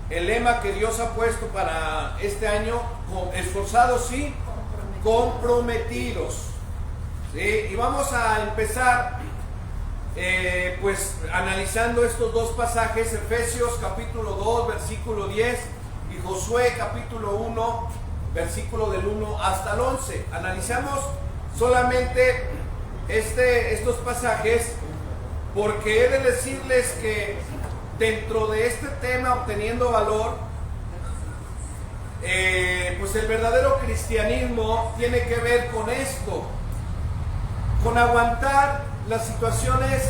el lema que Dios ha puesto para este año: esforzados y comprometidos. ¿Sí? Y vamos a empezar pues analizando estos dos pasajes: Efesios capítulo 2 versículo 10 y Josué capítulo 1 versículo del 1 hasta el 11. Analizamos solamente estos pasajes porque he de decirles que dentro de este tema, obteniendo valor, pues el verdadero cristianismo tiene que ver con esto, con aguantar las situaciones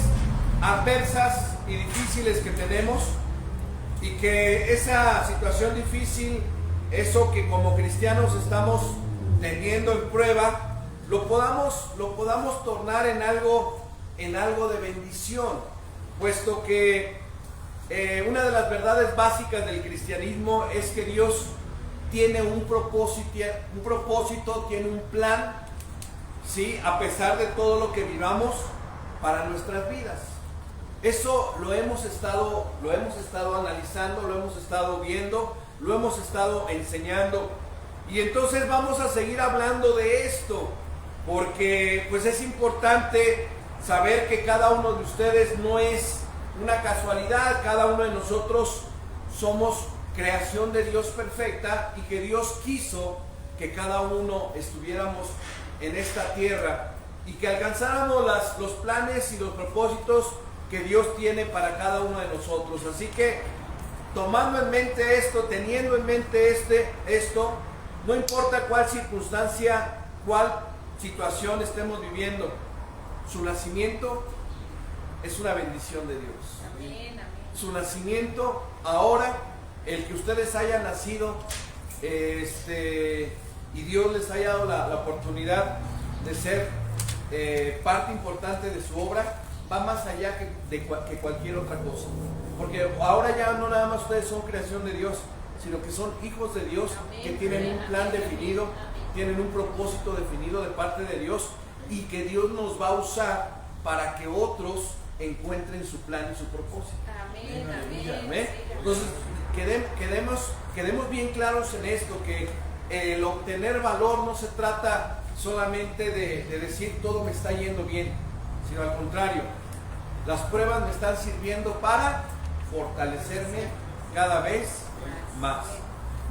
adversas y difíciles que tenemos, y que esa situación difícil, eso que como cristianos estamos teniendo en prueba, lo podamos tornar en algo de bendición, puesto que una de las verdades básicas del cristianismo es que Dios tiene un propósito, tiene un plan, ¿sí? A pesar de todo lo que vivamos para nuestras vidas. Eso lo hemos estado analizando, lo hemos estado viendo, lo hemos estado enseñando, y entonces vamos a seguir hablando de esto, porque pues es importante saber que cada uno de ustedes no es una casualidad. Cada uno de nosotros somos creación de Dios perfecta, y que Dios quiso que cada uno estuviéramos en esta tierra y que alcanzáramos los planes y los propósitos que Dios tiene para cada uno de nosotros. Así que, tomando en mente esto, teniendo en mente esto, no importa cuál circunstancia, cuál situación estemos viviendo, su nacimiento es una bendición de Dios. Amén, amén. Su nacimiento ahora, el que ustedes hayan nacido, y Dios les haya dado la oportunidad de ser parte importante de su obra, va más allá que cualquier otra cosa. Porque ahora ya no nada más ustedes son creación de Dios, sino que son hijos de Dios, que tienen un plan definido, tienen un propósito definido de parte de Dios, y que Dios nos va a usar para que otros encuentren su plan y su propósito. Amén, amén. ¿Amén? Entonces, quedemos bien claros en esto, que el obtener valor no se trata solamente de decir todo me está yendo bien, sino al contrario, las pruebas me están sirviendo para fortalecerme cada vez más.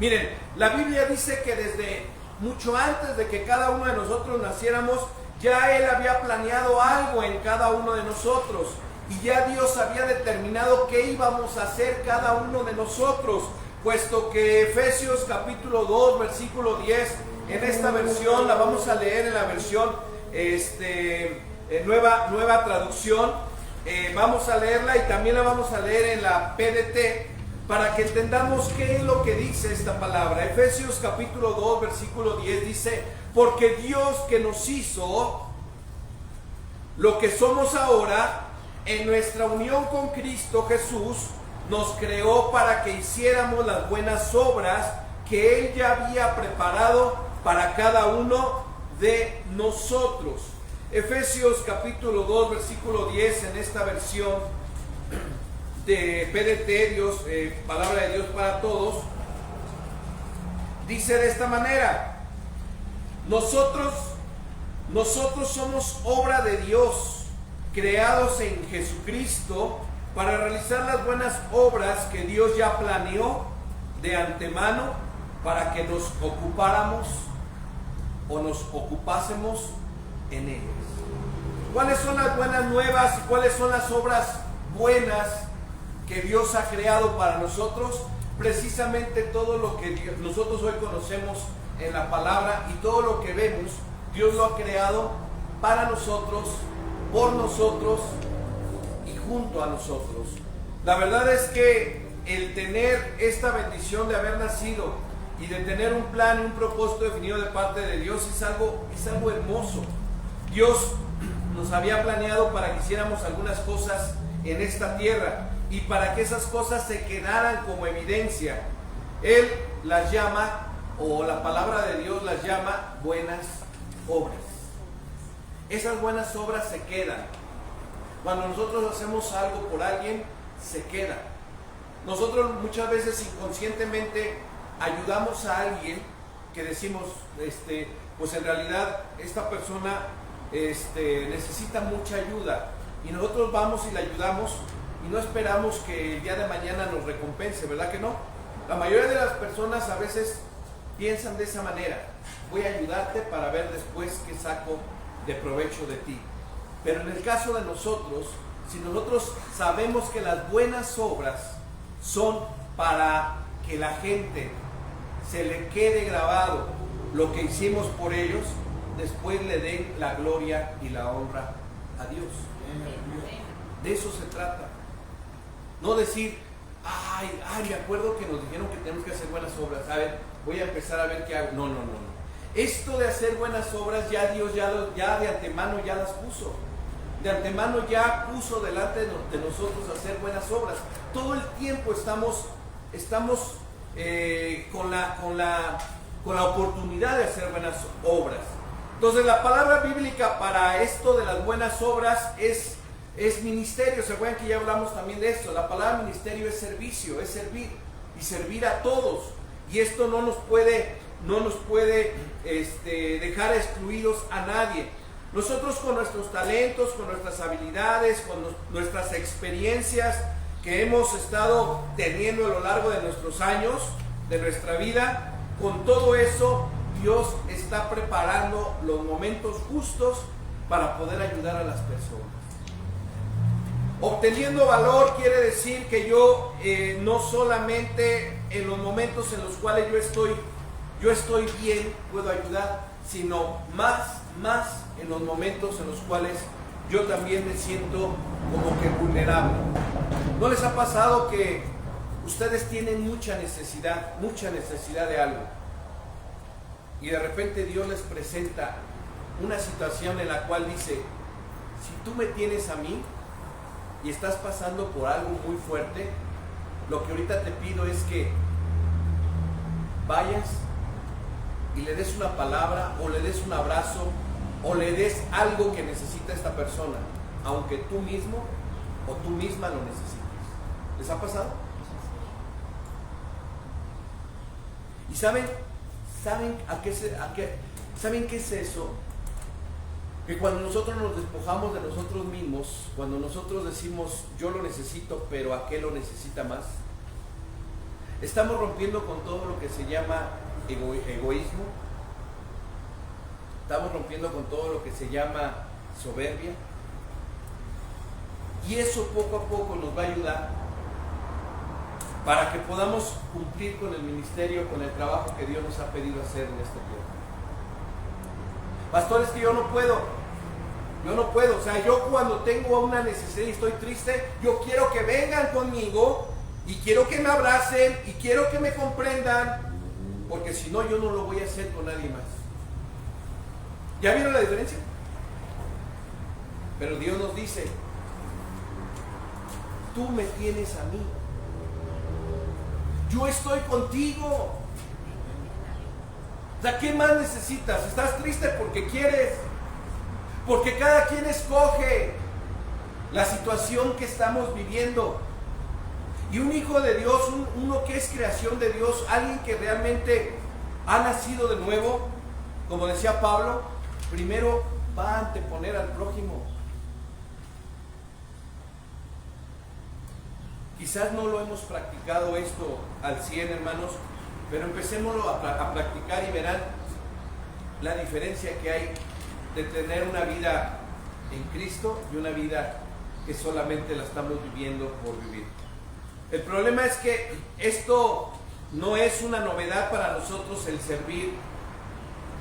Miren, la Biblia dice que desde mucho antes de que cada uno de nosotros naciéramos, ya Él había planeado algo en cada uno de nosotros, y ya Dios había determinado qué íbamos a hacer cada uno de nosotros, puesto que Efesios capítulo 2 versículo 10, en esta versión, la vamos a leer en la versión nueva traducción, vamos a leerla, y también la vamos a leer en la PDT, para que entendamos qué es lo que dice esta palabra. Efesios capítulo 2 versículo 10 dice: porque Dios, que nos hizo lo que somos ahora en nuestra unión con Cristo Jesús, nos creó para que hiciéramos las buenas obras que Él ya había preparado para cada uno de nosotros. Efesios capítulo 2 versículo 10, en esta versión de PDT, Dios, palabra de Dios para todos, dice de esta manera: nosotros somos obra de Dios, creados en Jesucristo para realizar las buenas obras que Dios ya planeó de antemano para que nos ocupáramos o nos ocupásemos en ellas. ¿Cuáles son las buenas nuevas y cuáles son las obras buenas que Dios ha creado para nosotros? Precisamente todo lo que nosotros hoy conocemos en la palabra, y todo lo que vemos, Dios lo ha creado para nosotros, por nosotros y junto a nosotros. La verdad es que el tener esta bendición de haber nacido y de tener un plan y un propósito definido de parte de Dios es algo hermoso. Dios nos había planeado para que hiciéramos algunas cosas en esta tierra, y para que esas cosas se quedaran como evidencia. Él las llama, o la palabra de Dios las llama, buenas obras. Esas buenas obras se quedan. Cuando nosotros hacemos algo por alguien, se queda. nosotros muchas veces inconscientemente ayudamos a alguien que decimos, pues en realidad esta persona necesita mucha ayuda, y nosotros vamos y le ayudamos y no esperamos que el día de mañana nos recompense, ¿verdad que no? La mayoría de las personas a veces piensan de esa manera: voy a ayudarte para ver después qué saco de provecho de ti. Pero en el caso de nosotros, si nosotros sabemos que las buenas obras son para que la gente se le quede grabado lo que hicimos por ellos, después le den la gloria y la honra a Dios. De eso se trata. No decir, ay, me acuerdo que nos dijeron que tenemos que hacer buenas obras, a ver, voy a empezar a ver qué hago. No. Esto de hacer buenas obras ya Dios ya de antemano ya las puso. De antemano ya puso delante de nosotros hacer buenas obras. Todo el tiempo estamos con la oportunidad de hacer buenas obras. Entonces la palabra bíblica para esto de las buenas obras es ministerio. ¿Se acuerdan que ya hablamos también de esto? La palabra ministerio es servicio, es servir y servir a todos. Y esto no nos puede dejar excluidos a nadie. Nosotros con nuestros talentos, con nuestras habilidades, con nuestras experiencias que hemos estado teniendo a lo largo de nuestros años, de nuestra vida, con todo eso Dios está preparando los momentos justos para poder ayudar a las personas. Obteniendo valor quiere decir que yo no solamente en los momentos en los cuales yo estoy bien puedo ayudar, sino más en los momentos en los cuales yo también me siento como que vulnerable. ¿No les ha pasado que ustedes tienen mucha necesidad de algo, y de repente Dios les presenta una situación en la cual dice: si tú me tienes a mí y estás pasando por algo muy fuerte, lo que ahorita te pido es que vayas y le des una palabra, o le des un abrazo, o le des algo que necesita esta persona, aunque tú mismo o tú misma lo necesites. ¿Les ha pasado? ¿Y saben qué es eso? Que cuando nosotros nos despojamos de nosotros mismos, cuando nosotros decimos yo lo necesito, pero aquel lo necesita más, estamos rompiendo con todo lo que se llama egoísmo, estamos rompiendo con todo lo que se llama soberbia, y eso poco a poco nos va a ayudar para que podamos cumplir con el ministerio, con el trabajo que Dios nos ha pedido hacer en este tiempo. Pastor, es que yo no puedo, o sea, yo cuando tengo una necesidad y estoy triste, yo quiero que vengan conmigo, y quiero que me abracen, y quiero que me comprendan, porque si no, yo no lo voy a hacer con nadie más. ¿Ya vieron la diferencia? Pero Dios nos dice: tú me tienes a mí, yo estoy contigo. O sea, ¿qué más necesitas? ¿Estás triste porque quieres? Porque cada quien escoge la situación que estamos viviendo. Y un hijo de Dios, uno que es creación de Dios, alguien que realmente ha nacido de nuevo, como decía Pablo, primero va a anteponer al prójimo. Quizás no lo hemos practicado esto al 100, hermanos, pero empecémoslo a practicar y verán la diferencia que hay de tener una vida en Cristo y una vida que solamente la estamos viviendo por vivir. El problema es que esto no es una novedad para nosotros, el servir.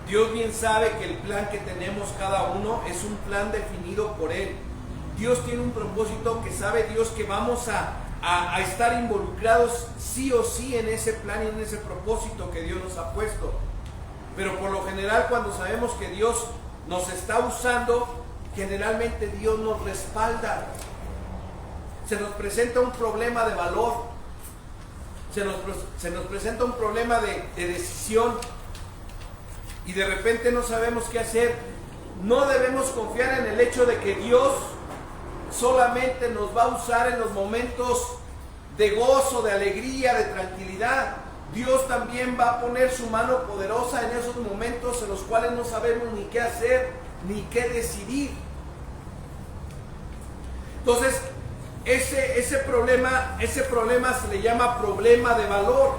Dios bien sabe que el plan que tenemos cada uno es un plan definido por Él. Dios tiene un propósito que sabe Dios que vamos a estar involucrados sí o sí en ese plan y en ese propósito que Dios nos ha puesto. Pero por lo general, cuando sabemos que Dios nos está usando, generalmente Dios nos respalda. Se nos presenta un problema de valor, se nos presenta un problema de decisión, y de repente no sabemos qué hacer. No debemos confiar en el hecho de que Dios solamente nos va a usar en los momentos de gozo, de alegría, de tranquilidad. Dios también va a poner su mano poderosa en esos momentos en los cuales no sabemos ni qué hacer, ni qué decidir. Entonces, ese problema se le llama problema de valor.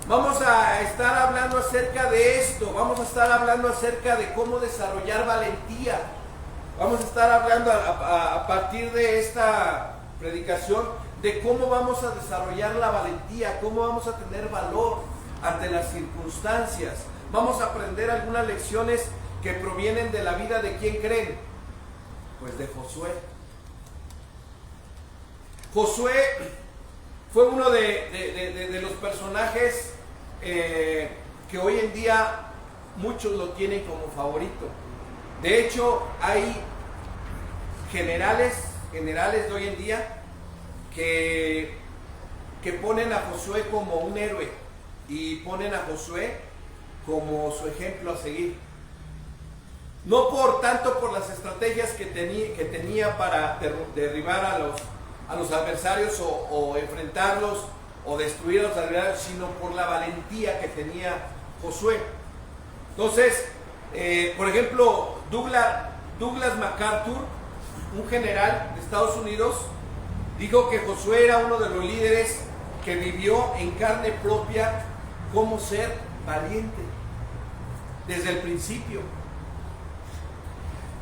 Vamos a estar hablando acerca de esto, vamos a estar hablando acerca de cómo desarrollar valentía. Vamos a estar hablando a partir de esta predicación de cómo vamos a desarrollar la valentía, cómo vamos a tener valor ante las circunstancias. Vamos a aprender algunas lecciones que provienen de la vida de ¿quién creen? Pues de Josué. Josué fue uno de los personajes que hoy en día muchos lo tienen como favorito. De hecho, hay generales de hoy en día que ponen a Josué como un héroe y ponen a Josué como su ejemplo a seguir. No tanto por las estrategias que tenía para derribar a los adversarios o enfrentarlos o destruir a los adversarios, sino por la valentía que tenía Josué. Entonces, por ejemplo, Douglas MacArthur, un general de Estados Unidos, dijo que Josué era uno de los líderes que vivió en carne propia cómo ser valiente desde el principio.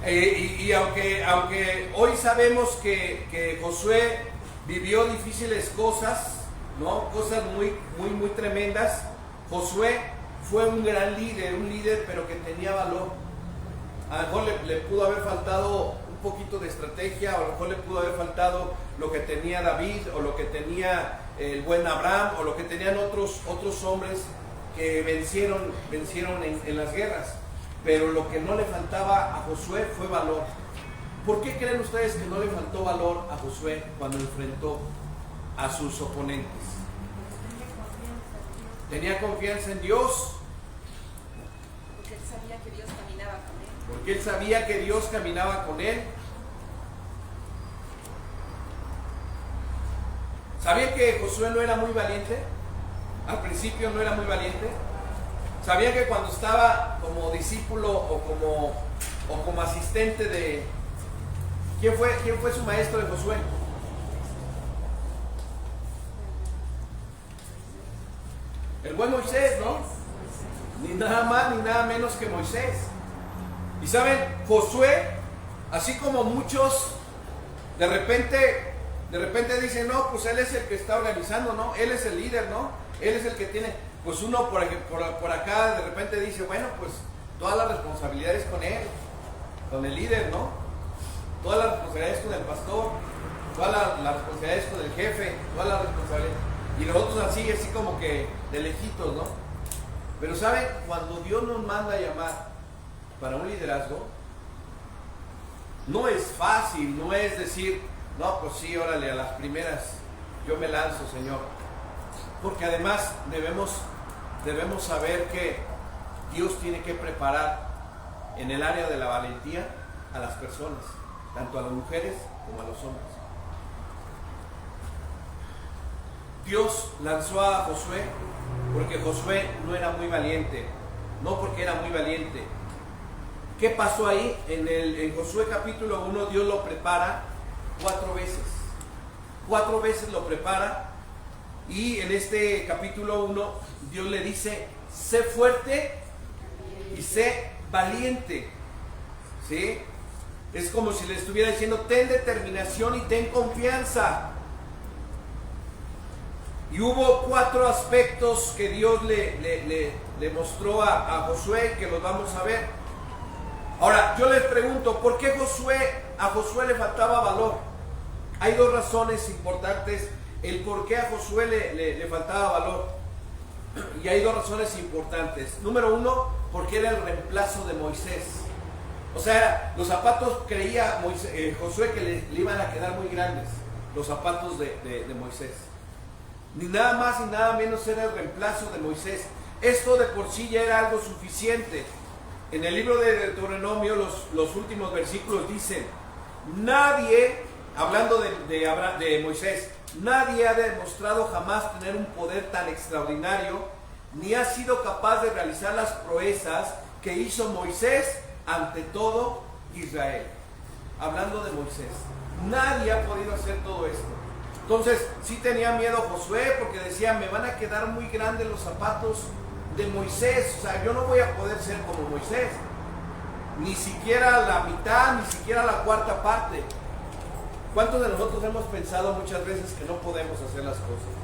Y aunque hoy sabemos que Josué vivió difíciles cosas, ¿no? Cosas muy tremendas, Josué fue un gran líder, pero que tenía valor. A lo mejor le pudo haber faltado un poquito de estrategia, o a lo mejor le pudo haber faltado lo que tenía David, o lo que tenía el buen Abraham, o lo que tenían otros hombres que vencieron en las guerras. Pero lo que no le faltaba a Josué fue valor. ¿Por qué creen ustedes que no le faltó valor a Josué cuando enfrentó a sus oponentes? Tenía confianza en Dios. Porque él sabía que Dios caminaba con él. Porque él sabía que Dios caminaba con él. ¿Sabían que Josué no era muy valiente? Al principio no era muy valiente. ¿Sabían que cuando estaba como discípulo o como asistente de... ¿Quién fue su maestro de Josué? El buen Moisés, ¿no? Ni nada más ni nada menos que Moisés. Y saben, Josué, así como muchos de repente dicen, no, pues él es el que está organizando, ¿no? Él es el líder, ¿no? Él es el que tiene, pues uno por acá de repente dice, bueno, pues todas las responsabilidades con el líder, ¿no? Todas las responsabilidades con el pastor, todas las responsabilidades con el jefe, todas las responsabilidades. Y nosotros así como que de lejitos, ¿no? Pero ¿saben? Cuando Dios nos manda a llamar para un liderazgo, no es fácil, no es decir, no, pues sí, órale, a las primeras yo me lanzo, Señor. Porque además debemos saber que Dios tiene que preparar en el área de la valentía a las personas, tanto a las mujeres como a los hombres. Dios lanzó a Josué porque Josué no era muy valiente, no porque era muy valiente. ¿Qué pasó ahí? En Josué capítulo 1 Dios lo prepara 4 veces. 4 veces lo prepara. Y en este capítulo 1 Dios le dice, sé fuerte y sé valiente. ¿Sí? Es como si le estuviera diciendo, ten determinación y ten confianza. Y hubo 4 aspectos que Dios le mostró a Josué, que los vamos a ver. Ahora, yo les pregunto, ¿por qué a Josué le faltaba valor? Hay 2 razones importantes el por qué a Josué le faltaba valor. Y hay 2 razones importantes. Número 1, porque era el reemplazo de Moisés. O sea, los zapatos creía Josué que le iban a quedar muy grandes, los zapatos de Moisés. Ni nada más ni nada menos era el reemplazo de Moisés. Esto de por sí ya era algo suficiente. En el libro de Deuteronomio, los últimos versículos dicen, nadie, hablando de Moisés, nadie ha demostrado jamás tener un poder tan extraordinario, ni ha sido capaz de realizar las proezas que hizo Moisés ante todo Israel. Hablando de Moisés, nadie ha podido hacer todo esto. Entonces, sí tenía miedo Josué, porque decía, me van a quedar muy grandes los zapatos de Moisés. O sea, yo no voy a poder ser como Moisés. Ni siquiera la mitad, ni siquiera la cuarta parte. ¿Cuántos de nosotros hemos pensado muchas veces que no podemos hacer las cosas?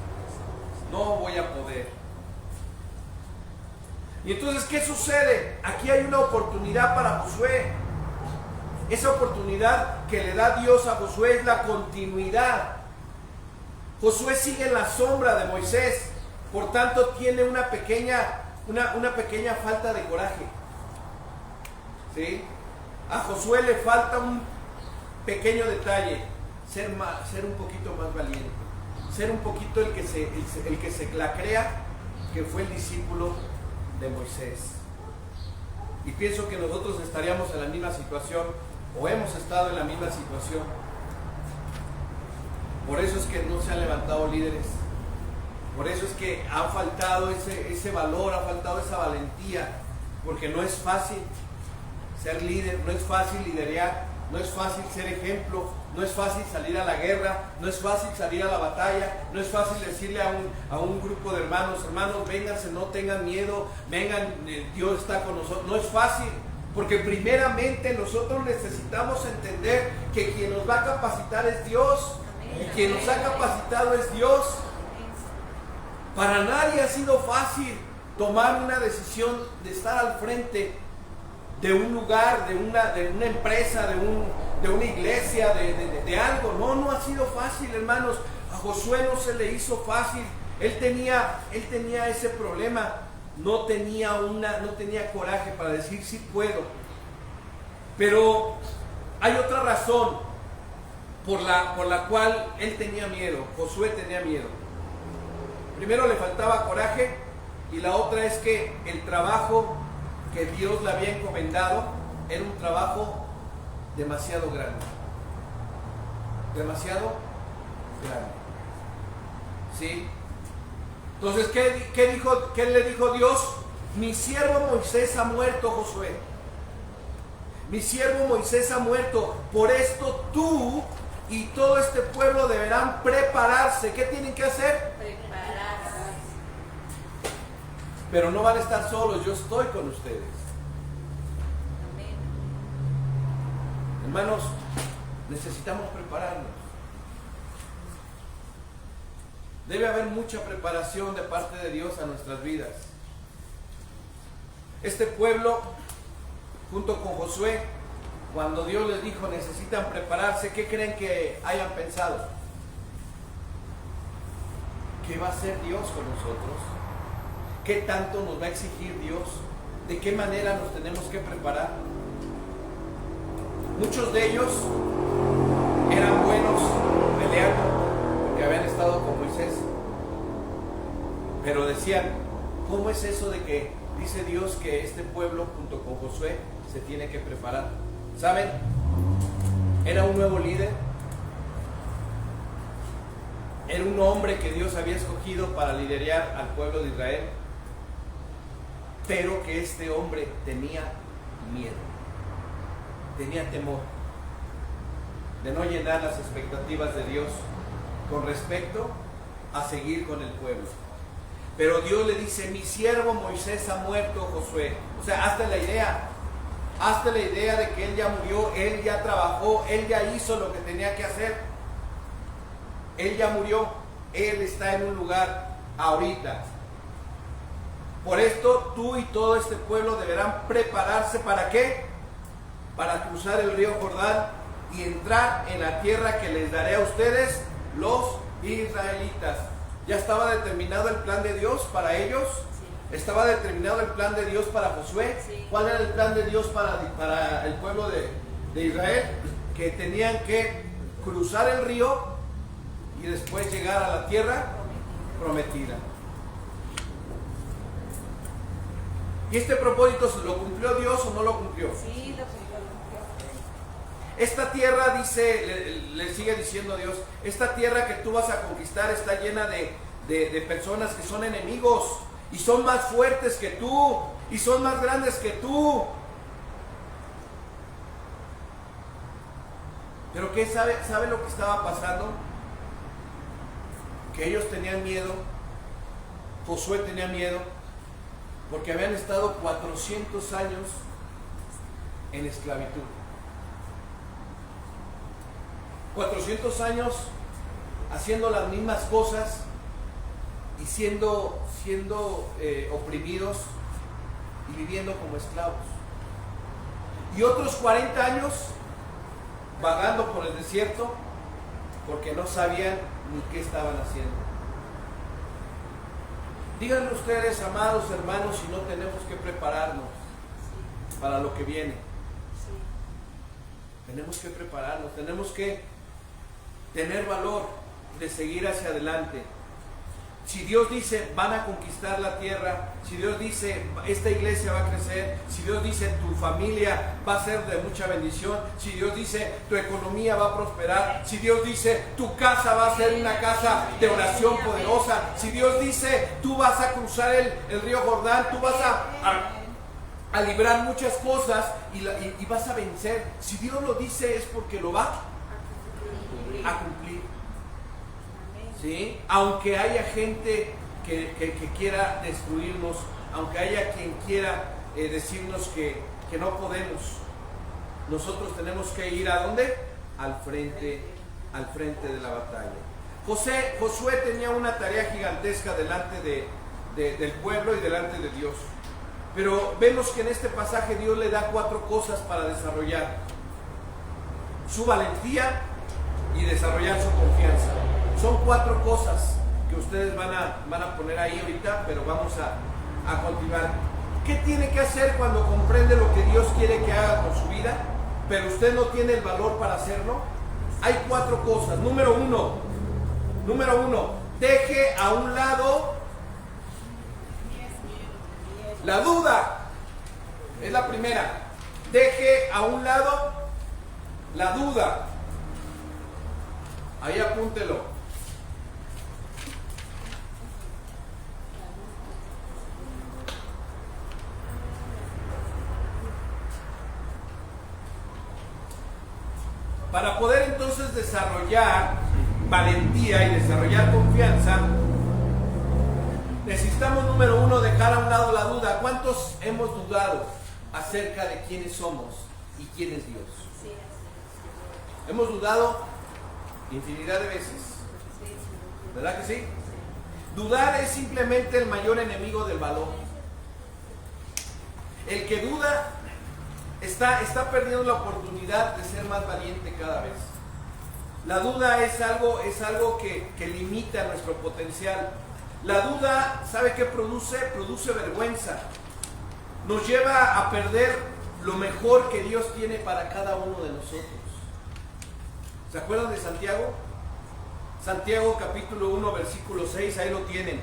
No voy a poder. Y entonces, ¿qué sucede? Aquí hay una oportunidad para Josué. Esa oportunidad que le da Dios a Josué es la continuidad. Josué sigue en la sombra de Moisés, por tanto tiene una pequeña falta de coraje. ¿Sí? A Josué le falta un pequeño detalle, ser un poquito más valiente, ser un poquito el que se la crea que fue el discípulo de Moisés. Y pienso que nosotros estaríamos en la misma situación, o hemos estado en la misma situación. Por eso es que no se han levantado líderes. Por eso es que ha faltado ese valor, ha faltado esa valentía. Porque no es fácil ser líder, no es fácil liderar, no es fácil ser ejemplo, no es fácil salir a la guerra, no es fácil salir a la batalla, no es fácil decirle a un grupo de hermanos, vénganse, no tengan miedo, vengan, Dios está con nosotros. No es fácil. Porque primeramente nosotros necesitamos entender que quien nos va a capacitar es Dios. Y quien nos ha capacitado es Dios. Para nadie ha sido fácil tomar una decisión de estar al frente de un lugar, de una empresa, de una iglesia, de algo. No ha sido fácil, hermanos. A Josué no se le hizo fácil. Él tenía ese problema. No tenía coraje para decir sí puedo. Pero hay otra razón por la cual él tenía miedo, Josué tenía miedo. Primero le faltaba coraje, y la otra es que el trabajo que Dios le había encomendado era un trabajo demasiado grande. Demasiado grande. ¿Sí? Entonces, ¿qué le dijo Dios? Mi siervo Moisés ha muerto, Josué. Mi siervo Moisés ha muerto. Por esto tú y todo este pueblo deberán prepararse. ¿Qué tienen que hacer? Prepararse. Pero no van a estar solos, yo estoy con ustedes. Amén. Hermanos, necesitamos prepararnos. Debe haber mucha preparación de parte de Dios a nuestras vidas. Este pueblo, junto con Josué, cuando Dios les dijo necesitan prepararse, ¿qué creen que hayan pensado? ¿Qué va a hacer Dios con nosotros? ¿Qué tanto nos va a exigir Dios? ¿De qué manera nos tenemos que preparar? Muchos de ellos eran buenos peleando, porque habían estado con Moisés, pero decían, ¿cómo es eso de que dice Dios que este pueblo junto con Josué se tiene que preparar? ¿Saben? Era un nuevo líder, era un hombre que Dios había escogido para liderar al pueblo de Israel, pero que este hombre tenía miedo, tenía temor de no llenar las expectativas de Dios con respecto a seguir con el pueblo. Pero Dios le dice, mi siervo Moisés ha muerto, Josué. O sea, hazte la idea de que él ya murió, él ya trabajó, él ya hizo lo que tenía que hacer. Él ya murió, él está en un lugar ahorita. Por esto tú y todo este pueblo deberán prepararse, ¿para qué? Para cruzar el río Jordán y entrar en la tierra que les daré a ustedes, los israelitas. ¿Ya estaba determinado el plan de Dios para ellos? Sí. ¿Estaba determinado el plan de Dios para Josué? Sí. ¿Cuál era el plan de Dios para el pueblo de Israel? Que tenían que cruzar el río y después llegar a la tierra prometida. ¿Y este propósito lo cumplió Dios o no lo cumplió? Sí, lo cumplió. esta tierra, dice, le sigue diciendo Dios, esta tierra que tú vas a conquistar está llena de personas que son enemigos y son más fuertes que tú y son más grandes que tú. Pero ¿qué sabe lo que estaba pasando? Que ellos tenían miedo, Josué tenía miedo, porque habían estado 400 años en esclavitud. 400 años haciendo las mismas cosas y siendo oprimidos y viviendo como esclavos. Y otros 40 años vagando por el desierto porque no sabían ni qué estaban haciendo. Díganme ustedes, amados hermanos, si no tenemos que prepararnos para lo que viene. Tenemos que prepararnos, tenemos que tener valor de seguir hacia adelante. Si Dios dice van a conquistar la tierra, si Dios dice esta iglesia va a crecer, si Dios dice tu familia va a ser de mucha bendición, si Dios dice tu economía va a prosperar, si Dios dice tu casa va a ser una casa de oración poderosa, si Dios dice tú vas a cruzar el río Jordán, tú vas a librar muchas cosas y vas a vencer. Si Dios lo dice es porque lo va a cumplir. ¿Sí? Aunque haya gente que quiera destruirnos, aunque haya quien quiera decirnos que no podemos, nosotros tenemos que ir ¿a dónde? Al frente de la batalla. Josué tenía una tarea gigantesca delante del pueblo y delante de Dios. Pero vemos que en este pasaje Dios le da 4 cosas para desarrollar: su valentía y desarrollar su confianza. Son 4 cosas que ustedes van a poner ahí ahorita, pero vamos a continuar. ¿Qué tiene que hacer cuando comprende lo que Dios quiere que haga con su vida, pero usted no tiene el valor para hacerlo? Hay 4 cosas. Número uno, deje a un lado la duda. Es la primera. Deje a un lado la duda. Ahí apúntelo. Para poder entonces desarrollar valentía y desarrollar confianza, necesitamos, número 1, dejar a un lado la duda. ¿Cuántos hemos dudado acerca de quiénes somos y quién es Dios? Hemos dudado infinidad de veces, ¿verdad que sí? Dudar es simplemente el mayor enemigo del valor. El que duda está perdiendo la oportunidad de ser más valiente cada vez. La duda es algo que limita nuestro potencial. La duda, ¿sabe qué produce? Produce vergüenza. Nos lleva a perder lo mejor que Dios tiene para cada uno de nosotros. ¿Se acuerdan de Santiago? Santiago capítulo 1 versículo 6, ahí lo tienen.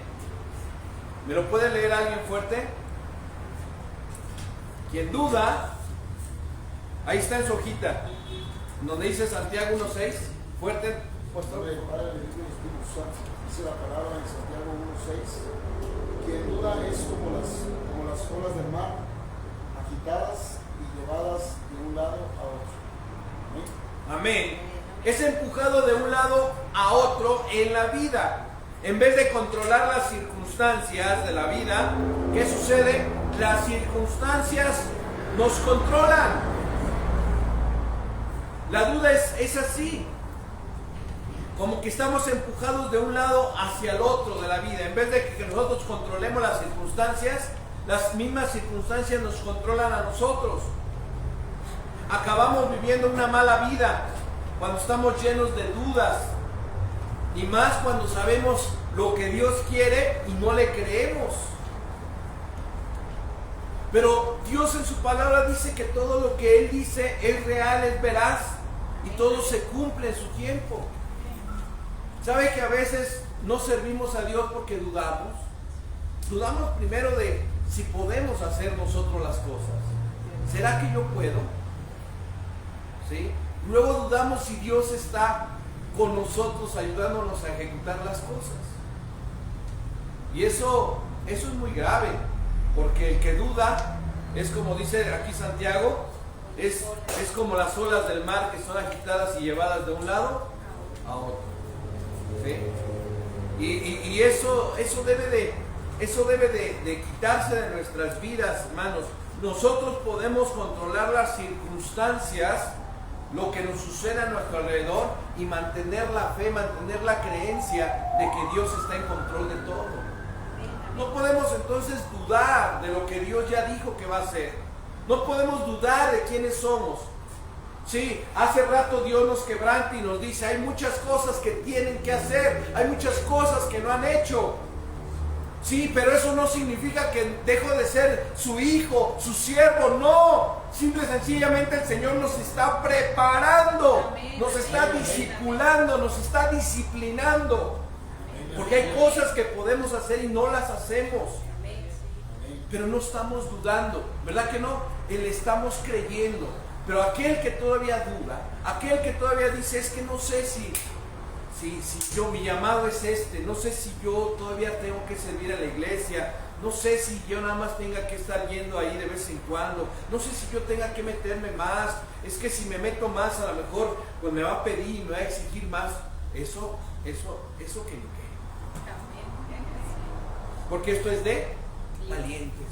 ¿Me lo puede leer alguien fuerte? Quien duda, ahí está en su hojita, donde dice Santiago 1.6, fuerte, pastor. Dice la palabra en Santiago 1.6, quien duda es como las olas del mar, agitadas y llevadas de un lado a otro. ¿Amén? Amén. Es empujado de un lado a otro en la vida. En vez de controlar las circunstancias de la vida, ¿qué sucede? Las circunstancias nos controlan. La duda es así, como que estamos empujados de un lado hacia el otro de la vida. En vez de que nosotros controlemos las circunstancias, las mismas circunstancias nos controlan a nosotros. Acabamos viviendo una mala vida cuando estamos llenos de dudas, y más cuando sabemos lo que Dios quiere y no le creemos. Pero Dios en su palabra dice que todo lo que Él dice es real, es veraz, y todo se cumple en su tiempo. ¿Sabe que a veces no servimos a Dios porque dudamos? Dudamos primero de si podemos hacer nosotros las cosas. ¿Será que yo puedo? ¿Sí? luego dudamos si Dios está con nosotros ayudándonos a ejecutar las cosas. Y eso es muy grave, porque el que duda es, como dice aquí Santiago, es como las olas del mar que son agitadas y llevadas de un lado a otro. ¿Sí? Y eso debe de quitarse de nuestras vidas, hermanos. Nosotros podemos controlar las circunstancias, lo que nos sucede a nuestro alrededor, y mantener la fe, mantener la creencia de que Dios está en control de todo. No podemos entonces dudar de lo que Dios ya dijo que va a hacer. No podemos dudar de quiénes somos. Sí, hace rato Dios nos quebranta y nos dice, hay muchas cosas que tienen que hacer, hay muchas cosas que no han hecho. Sí, pero eso no significa que dejo de ser su hijo, su siervo, no. Simple y sencillamente el Señor nos está preparando, nos está discipulando, nos está disciplinando. Porque hay cosas que podemos hacer y no las hacemos. Pero no estamos dudando, ¿verdad que no? Le estamos creyendo. Pero aquel que todavía duda, aquel que todavía dice, es que no sé si yo, mi llamado es no sé si yo todavía tengo que servir a la iglesia, no sé si yo nada más tenga que estar yendo ahí de vez en cuando, no sé si yo tenga que meterme más, es que si me meto más a lo mejor pues me va a pedir y me va a exigir más. Eso que no quede. Porque esto es de valientes.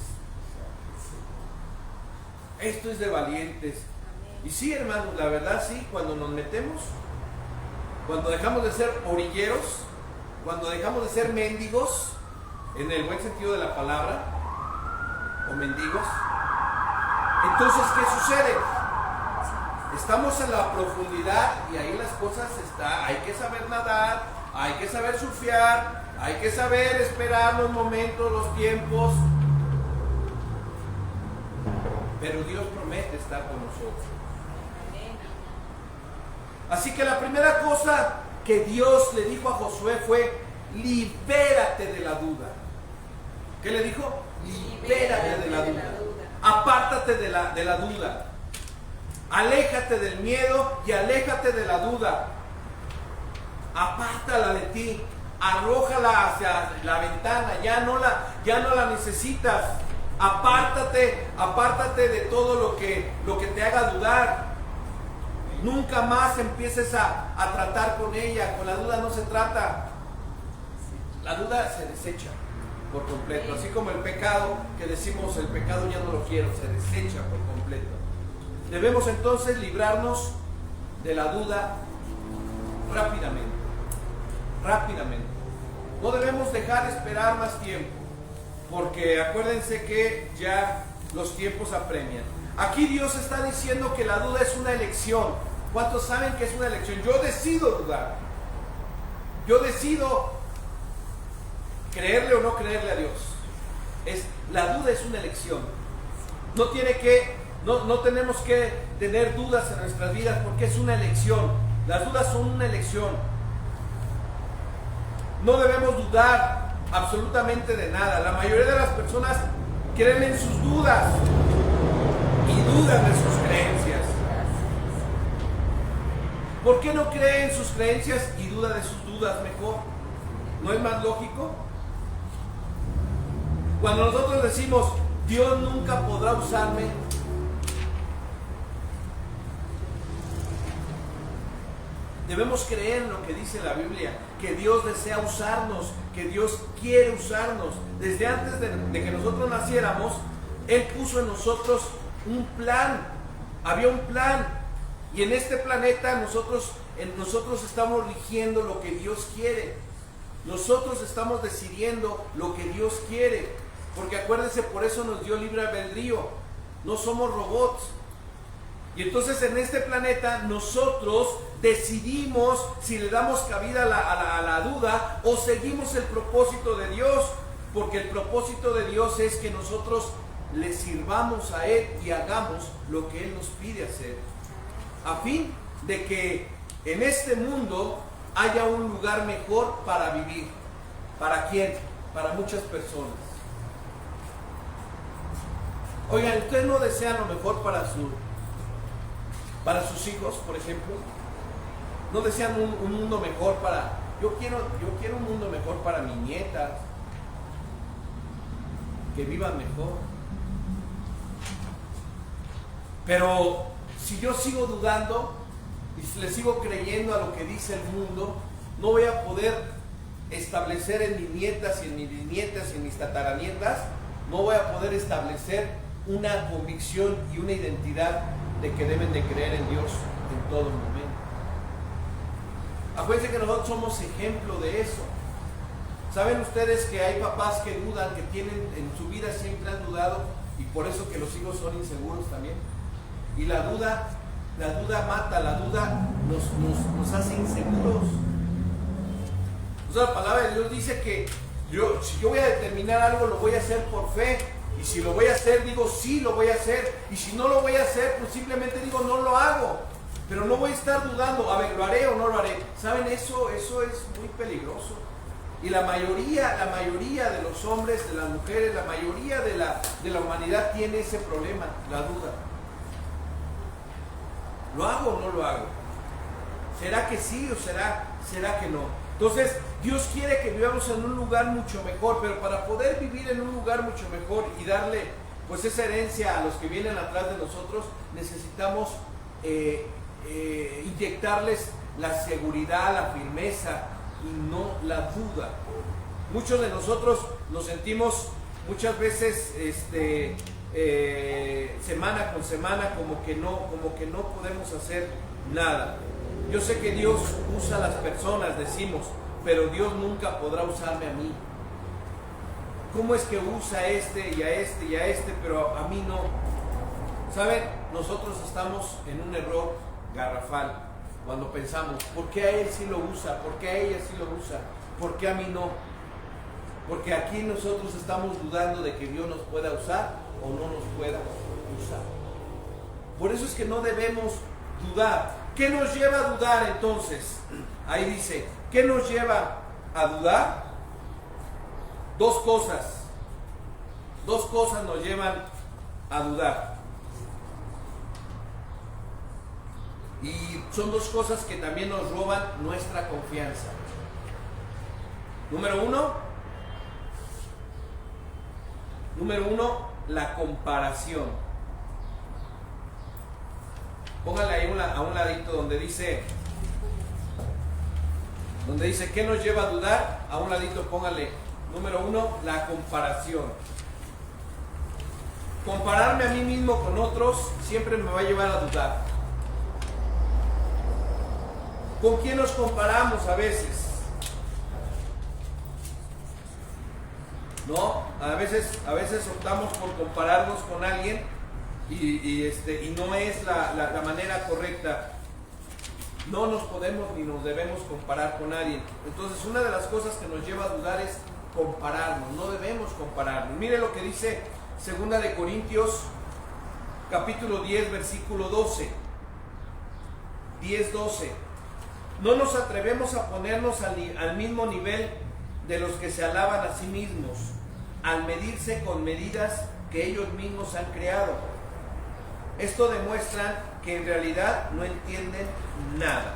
Esto es de valientes. Y sí, hermanos, la verdad sí, cuando nos metemos, cuando dejamos de ser orilleros, cuando dejamos de ser mendigos, en el buen sentido de la palabra, o mendigos, entonces, ¿qué sucede? Estamos en la profundidad y ahí las cosas hay que saber nadar, hay que saber surfear, hay que saber esperar los momentos, los tiempos. Pero Dios promete estar con nosotros. Así que la primera cosa que Dios le dijo a Josué fue, libérate de la duda. ¿Qué le dijo? Libérate de la duda. Apártate de la duda. Aléjate del miedo y aléjate de la duda. Apártala de ti. Arrójala hacia la ventana. Ya no la necesitas. Apártate de todo lo que te haga dudar. Nunca más empieces a tratar con ella. Con la duda no se trata. La duda se desecha por completo. Así como el pecado, que decimos el pecado ya no lo quiero, se desecha por completo. Debemos entonces librarnos de la duda rápidamente. No debemos dejar esperar más tiempo, porque acuérdense que ya los tiempos apremian. Aquí Dios está diciendo que la duda es una elección. ¿Cuántos saben que es una elección? Yo decido dudar. Yo decido creerle o no creerle a Dios. La duda es una elección. No tenemos que tener dudas en nuestras vidas, porque es una elección. Las dudas son una elección. No debemos dudar absolutamente de nada. La mayoría de las personas creen en sus dudas y dudan de sus creencias. ¿Por qué no cree en sus creencias y duda de sus dudas mejor? ¿No es más lógico? Cuando nosotros decimos, Dios nunca podrá usarme, debemos creer en lo que dice la Biblia, que Dios desea usarnos, que Dios quiere usarnos. Desde antes de que nosotros naciéramos, Él puso en nosotros un plan. Había un plan. Y en este planeta nosotros estamos rigiendo lo que Dios quiere. Nosotros estamos decidiendo lo que Dios quiere. Porque acuérdense, por eso nos dio libre albedrío. No somos robots. Y entonces en este planeta nosotros decidimos si le damos cabida a la duda o seguimos el propósito de Dios. Porque el propósito de Dios es que nosotros le sirvamos a Él y hagamos lo que Él nos pide hacer, a fin de que en este mundo haya un lugar mejor para vivir. ¿Para quién? Para muchas personas. Oigan, ustedes no desean lo mejor para sus hijos, por ejemplo. No desean un mundo mejor para... Yo quiero un mundo mejor para mis nietas, que vivan mejor. Pero si yo sigo dudando y le sigo creyendo a lo que dice el mundo, no voy a poder establecer en mis nietas y en mis bisnietas y en mis tataranietas, no voy a poder establecer una convicción y una identidad de que deben de creer en Dios en todo momento. Acuérdense que nosotros somos ejemplo de eso. ¿Saben ustedes que hay papás que dudan, que tienen en su vida siempre han dudado, y por eso que los hijos son inseguros también? Y la duda mata, la duda nos hace inseguros. Entonces la palabra de Dios dice que si yo voy a determinar algo, lo voy a hacer por fe. Y si lo voy a hacer, digo sí, lo voy a hacer. Y si no lo voy a hacer, pues simplemente digo no lo hago. Pero no voy a estar dudando, a ver, ¿lo haré o no lo haré? ¿Saben? Eso es muy peligroso. Y la mayoría de los hombres, de las mujeres, la mayoría de la humanidad tiene ese problema, la duda. ¿Lo hago o no lo hago? ¿Será que sí o será que no? Entonces, Dios quiere que vivamos en un lugar mucho mejor, pero para poder vivir en un lugar mucho mejor y darle pues esa herencia a los que vienen atrás de nosotros, necesitamos inyectarles la seguridad, la firmeza y no la duda. Muchos de nosotros nos sentimos muchas veces semana con semana como que no podemos hacer nada. Yo sé que Dios usa a las personas, decimos, pero Dios nunca podrá usarme a mí. ¿Cómo es que usa a este y a este y a este, pero a mí no? ¿Saben? Nosotros estamos en un error garrafal cuando pensamos, ¿por qué a él sí lo usa? ¿Por qué a ella sí lo usa? ¿Por qué a mí no? Porque aquí nosotros estamos dudando de que Dios nos pueda usar o no nos pueda usar. Por eso es que no debemos dudar. ¿Qué nos lleva a dudar entonces? Ahí dice, ¿qué nos lleva a dudar? Dos cosas nos llevan a dudar. Y son dos cosas que también nos roban nuestra confianza. Número uno, la comparación. Póngale ahí a un ladito donde dice ¿qué nos lleva a dudar? A un ladito póngale, número uno, la comparación. Compararme a mí mismo con otros siempre me va a llevar a dudar. ¿Con quién nos comparamos a veces? ¿No? A veces optamos por compararnos con alguien y no es la manera correcta. No nos podemos ni nos debemos comparar con nadie. Entonces, una de las cosas que nos lleva a dudar es compararnos. No debemos compararnos. Mire lo que dice 2 de Corintios, capítulo 10, versículo 12. 10-12. No nos atrevemos a ponernos al mismo nivel de los que se alaban a sí mismos, al medirse con medidas que ellos mismos han creado. Esto demuestra que en realidad no entienden nada.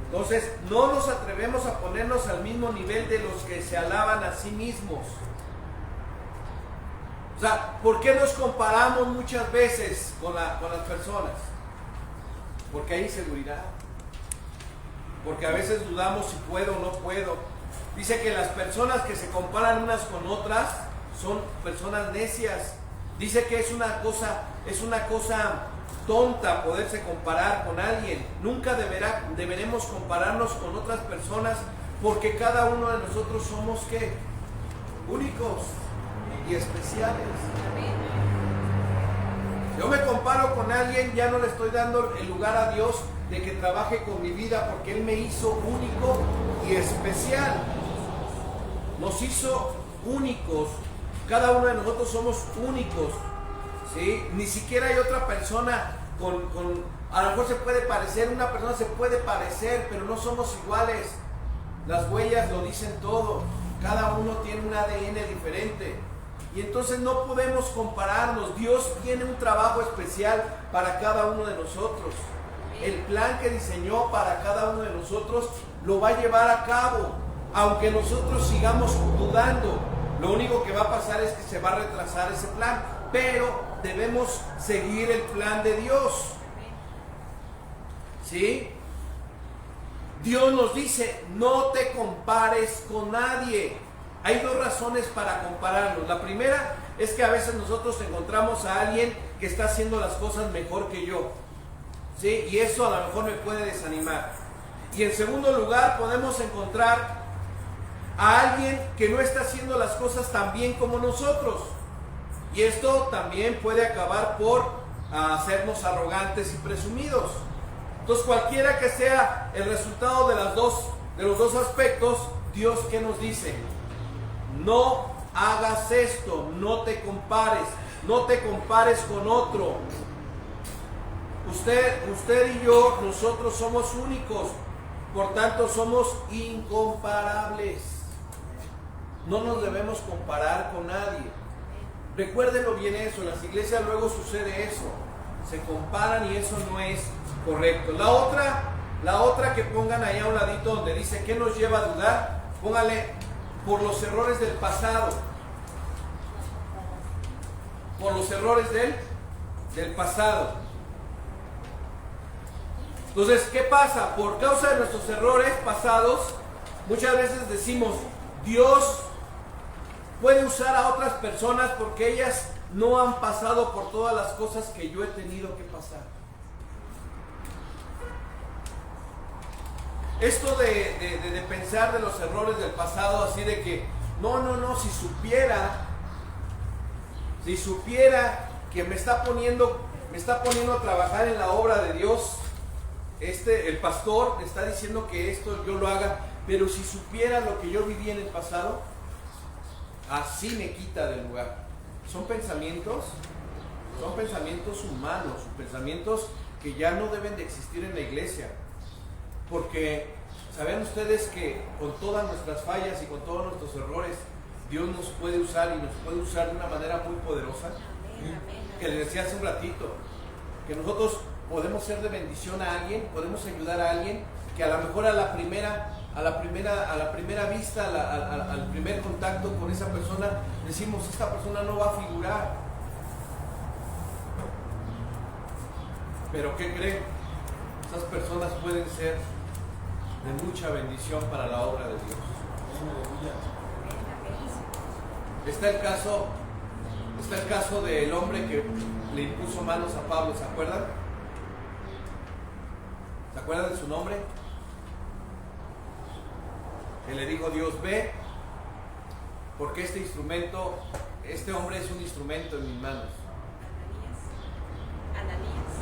Entonces, no nos atrevemos a ponernos al mismo nivel de los que se alaban a sí mismos. O sea, ¿por qué nos comparamos muchas veces con las personas? Porque hay inseguridad. Porque a veces dudamos si puedo o no puedo. Dice que las personas que se comparan unas con otras son personas necias. Dice que es una cosa tonta poderse comparar con alguien. Nunca deberemos compararnos con otras personas, porque cada uno de nosotros somos ¿qué? Únicos y especiales. Yo me comparo con alguien, ya no le estoy dando el lugar a Dios de que trabaje con mi vida, porque Él me hizo único y especial. Nos hizo únicos. Cada uno de nosotros somos únicos, ¿sí? Ni siquiera hay otra persona a lo mejor se puede parecer, una persona se puede parecer, pero no somos iguales. Las huellas lo dicen todo. Cada uno tiene un ADN diferente. Y entonces no podemos compararnos. Dios tiene un trabajo especial para cada uno de nosotros. El plan que diseñó para cada uno de nosotros lo va a llevar a cabo. Aunque nosotros sigamos dudando, lo único que va a pasar es que se va a retrasar ese plan. Pero debemos seguir el plan de Dios. ¿Sí? Dios nos dice, no te compares con nadie. Hay dos razones para compararnos. La primera es que a veces nosotros encontramos a alguien que está haciendo las cosas mejor que yo. ¿Sí? Y eso a lo mejor me puede desanimar. Y en segundo lugar, podemos encontrar a alguien que no está haciendo las cosas tan bien como nosotros. Y esto también puede acabar por hacernos arrogantes y presumidos. Entonces, cualquiera que sea el resultado de los dos aspectos, Dios, ¿qué nos dice? No hagas esto, no te compares con otro. Usted y yo, nosotros somos únicos, por tanto somos incomparables. No nos debemos comparar con nadie. Recuérdenlo bien eso, en las iglesias luego sucede eso. Se comparan y eso no es correcto. La otra que pongan ahí a un ladito donde dice ¿qué nos lleva a dudar? Póngale por los errores del pasado. Por los errores del pasado. Entonces, ¿qué pasa? Por causa de nuestros errores pasados, muchas veces decimos, Dios puede usar a otras personas porque ellas no han pasado por todas las cosas que yo he tenido que pasar. Esto de pensar de los errores del pasado, así de que, no, si supiera que me está poniendo a trabajar en la obra de Dios, el pastor está diciendo que esto yo lo haga, pero si supiera lo que yo viví en el pasado, así me quita del lugar. Son pensamientos humanos, pensamientos que ya no deben de existir en la iglesia. Porque saben ustedes que con todas nuestras fallas y con todos nuestros errores, Dios nos puede usar y nos puede usar de una manera muy poderosa. Que les decía hace un ratito, que nosotros podemos ser de bendición a alguien, podemos ayudar a alguien que a lo mejor a la primera vista, al primer contacto con esa persona, decimos, esta persona no va a figurar. Pero ¿qué creen? Esas personas pueden ser de mucha bendición para la obra de Dios. Está el caso del hombre que le impuso manos a Pablo, ¿se acuerdan? ¿Se acuerdan de su nombre? Que le dijo Dios, ve, porque este hombre es un instrumento en mis manos.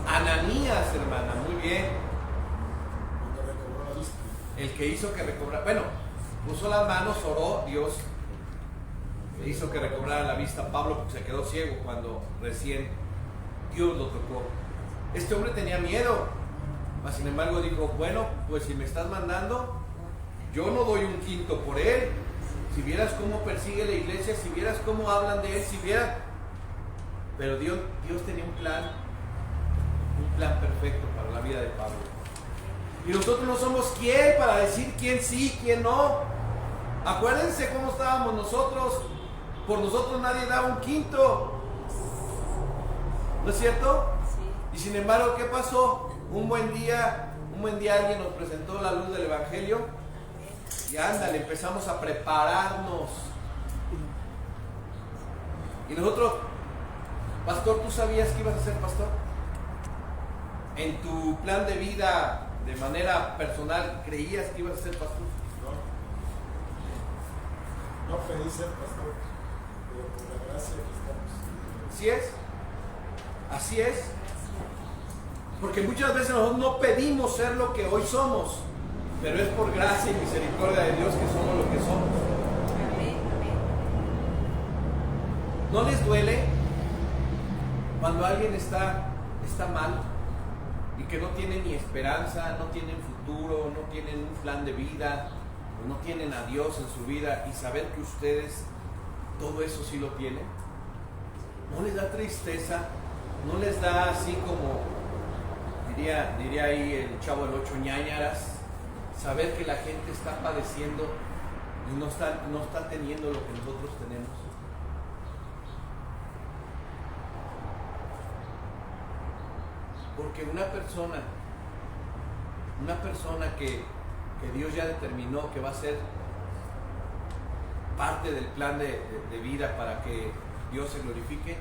Ananías, hermana, muy bien. El que hizo que recobrara, puso las manos, oró, Dios hizo que recobrara la vista. Pablo se quedó ciego cuando recién Dios lo tocó. Este hombre tenía miedo, mas sin embargo dijo, bueno, pues si me estás mandando, yo no doy un quinto por él. Si vieras cómo persigue la iglesia, si vieras cómo hablan de él, si vieras. Pero Dios tenía un plan perfecto para la vida de Pablo. Y nosotros no somos quién para decir quién sí, quién no. Acuérdense cómo estábamos nosotros. Por nosotros nadie daba un quinto. ¿No es cierto? Sí. Y sin embargo, ¿qué pasó? Un buen día alguien nos presentó la luz del Evangelio. Y ándale, empezamos a prepararnos. Y nosotros, pastor, ¿tú sabías que ibas a ser pastor? En tu plan de vida, de manera personal, ¿creías que ibas a ser pastor? No pedí ser pastor, pero por la gracia que estamos. ¿Así es? Así es. Porque muchas veces nosotros no pedimos ser lo que hoy somos, pero es por gracia y misericordia de Dios que somos lo que somos. ¿No les duele cuando alguien está mal y que no tiene ni esperanza, no tienen futuro, no tienen un plan de vida, no tienen a Dios en su vida, y saber que ustedes todo eso sí lo tienen? ¿No les da tristeza no les da así como, diría ahí el Chavo del 8, ñáñaras, saber que la gente está padeciendo y no está teniendo lo que nosotros tenemos? Porque una persona que Dios ya determinó que va a ser parte del plan de vida para que Dios se glorifique,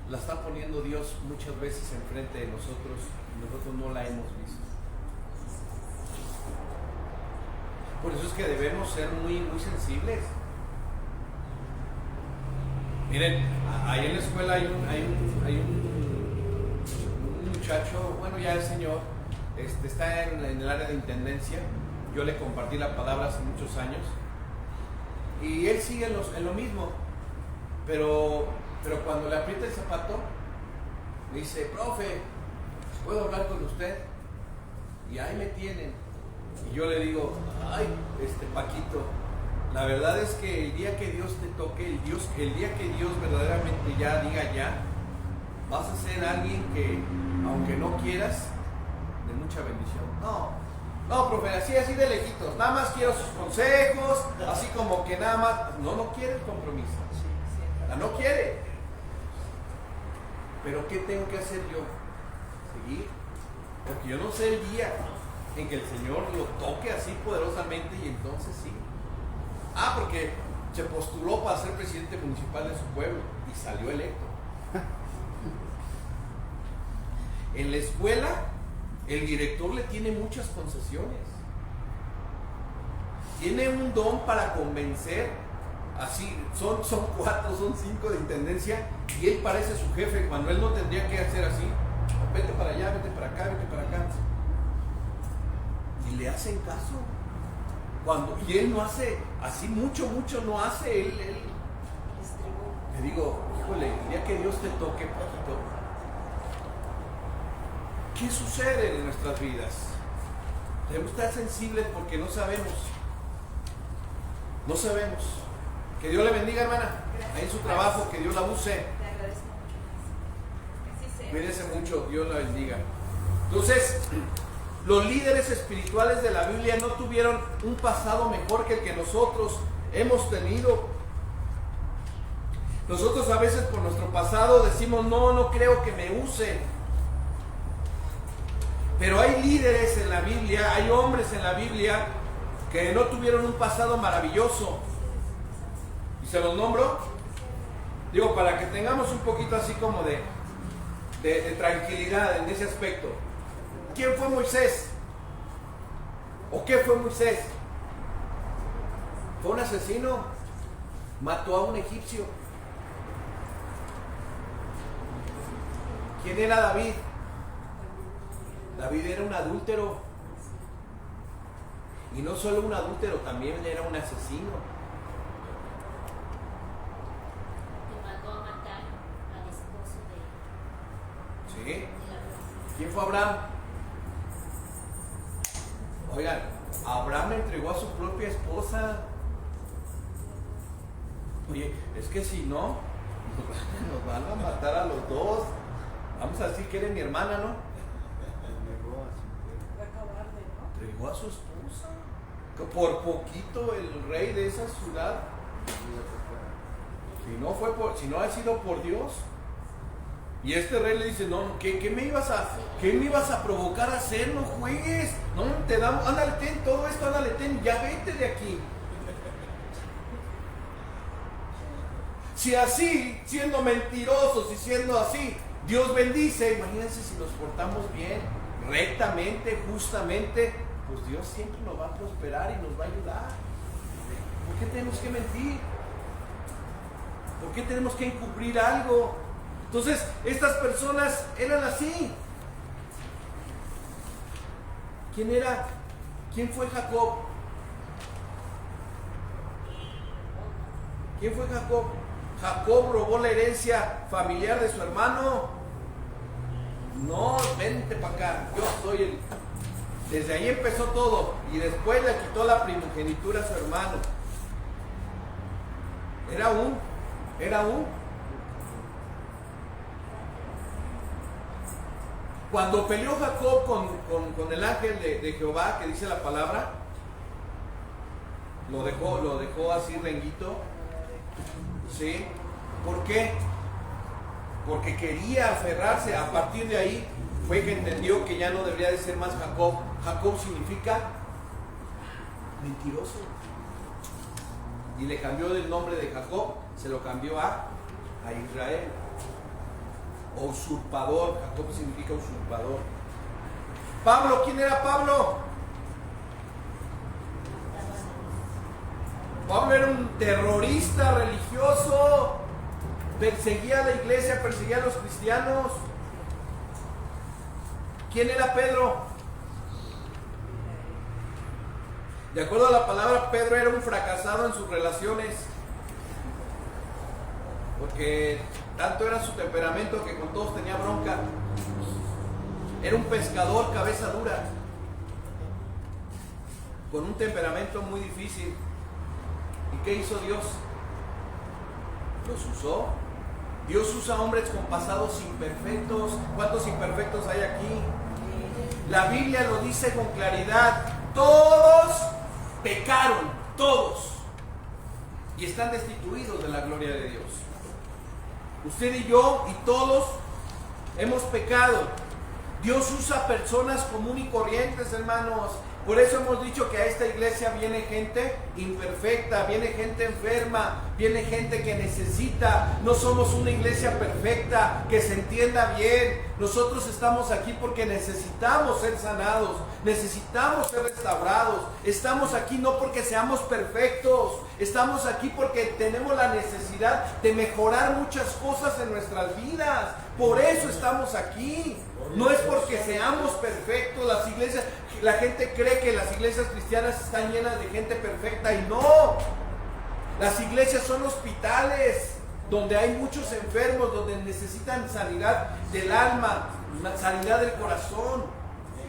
la está poniendo Dios muchas veces enfrente de nosotros y nosotros no la hemos visto. Por eso es que debemos ser muy, muy sensibles. Miren, ahí en la escuela hay un muchacho, bueno, ya el señor, está en el área de intendencia. Yo le compartí la palabra hace muchos años y él sigue en lo mismo, pero cuando le aprieta el zapato me dice: profe, ¿puedo hablar con usted? Y ahí me tienen. Y yo le digo: ay, Paquito, la verdad es que el día que Dios te toque, el día que Dios verdaderamente ya diga ya, vas a ser alguien que, aunque no quieras, de mucha bendición. No, profe, así de lejitos, nada más quiero sus consejos, así como que nada más, no quiere el compromiso, no quiere. Pero ¿qué tengo que hacer yo? Seguir, porque yo no sé el día en que el Señor lo toque así poderosamente y entonces sí. Porque se postuló para ser presidente municipal de su pueblo y salió electo. En la escuela, el director le tiene muchas concesiones. Tiene un don para convencer. Así, son 4, son 5 de intendencia y él parece su jefe cuando él no tendría que hacer así. Vete para allá, vete para acá, vete para acá. Y le hacen caso. Y él no hace, así mucho no hace, él. Le digo: híjole, el día que Dios te toque, Paquito, ¿qué sucede en nuestras vidas? Debemos estar sensibles porque no sabemos. Que Dios le bendiga, hermana. Gracias. Ahí en su trabajo, que Dios la use. Te agradezco mucho. Cuídese mucho, Dios la bendiga. Entonces, los líderes espirituales de la Biblia no tuvieron un pasado mejor que el que nosotros hemos tenido. Nosotros a veces por nuestro pasado decimos: no creo que me use. Pero hay líderes en la Biblia, hay hombres en la Biblia que no tuvieron un pasado maravilloso. Y se los nombro, digo, para que tengamos un poquito así como de tranquilidad en ese aspecto. ¿Quién fue Moisés? ¿O qué fue Moisés? Fue un asesino, mató a un egipcio. ¿Quién era David? David era un adúltero. Y no solo un adúltero, también era un asesino. Que mandó a matar al esposo de... ¿Sí? ¿Quién fue Abraham? Oigan, Abraham entregó a su propia esposa. Oye, es que si no, nos van a matar a los dos. Vamos a decir que eres mi hermana, ¿no? Entregó a su esposa. Que por poquito el rey de esa ciudad. Si no ha sido por Dios. Y este rey le dice: no, ¿qué me ibas a provocar a hacer? No juegues. No, te damos, ándale, ten todo esto, ándale, ten, ya vete de aquí. Si así, siendo mentirosos y siendo así, Dios bendice, imagínense si nos portamos bien, rectamente, justamente, pues Dios siempre nos va a prosperar y nos va a ayudar. ¿Por qué tenemos que mentir? ¿Por qué tenemos que encubrir algo? Entonces, estas personas eran así. ¿Quién era? ¿Quién fue Jacob? ¿Quién fue Jacob? Jacob robó la herencia familiar de su hermano. No, vente para acá, yo soy el... Desde ahí empezó todo. Y después le quitó la primogenitura a su hermano. Cuando peleó Jacob con el ángel de Jehová, que dice la palabra, lo dejó así renguito. ¿Sí? ¿Por qué? Porque quería aferrarse. A partir de ahí fue que entendió que ya no debería de ser más Jacob. Jacob significa mentiroso. Y le cambió el nombre de Jacob, se lo cambió a Israel. O usurpador. Jacob significa usurpador. Pablo, ¿quién era Pablo? Pablo era un terrorista religioso. Perseguía a la iglesia, perseguía a los cristianos. ¿Quién era Pedro? De acuerdo a la palabra, Pedro era un fracasado en sus relaciones, porque tanto era su temperamento que con todos tenía bronca. Era un pescador cabeza dura, con un temperamento muy difícil. ¿Y qué hizo Dios? Los usó. Dios usa hombres con pasados imperfectos. ¿Cuántos imperfectos hay aquí? La Biblia lo dice con claridad. Todos pecaron, todos, y están destituidos de la gloria de Dios. Usted y yo y todos hemos pecado. Dios usa personas comunes y corrientes, hermanos. Por eso hemos dicho que a esta iglesia viene gente imperfecta, viene gente enferma, viene gente que necesita. No somos una iglesia perfecta, que se entienda bien. Nosotros estamos aquí porque necesitamos ser sanados, necesitamos ser restaurados. Estamos aquí no porque seamos perfectos, estamos aquí porque tenemos la necesidad de mejorar muchas cosas en nuestras vidas. Por eso estamos aquí. No es porque seamos perfectos. Las iglesias, la gente cree que las iglesias cristianas están llenas de gente perfecta, y no. Las iglesias son hospitales donde hay muchos enfermos, donde necesitan sanidad del alma, sanidad del corazón.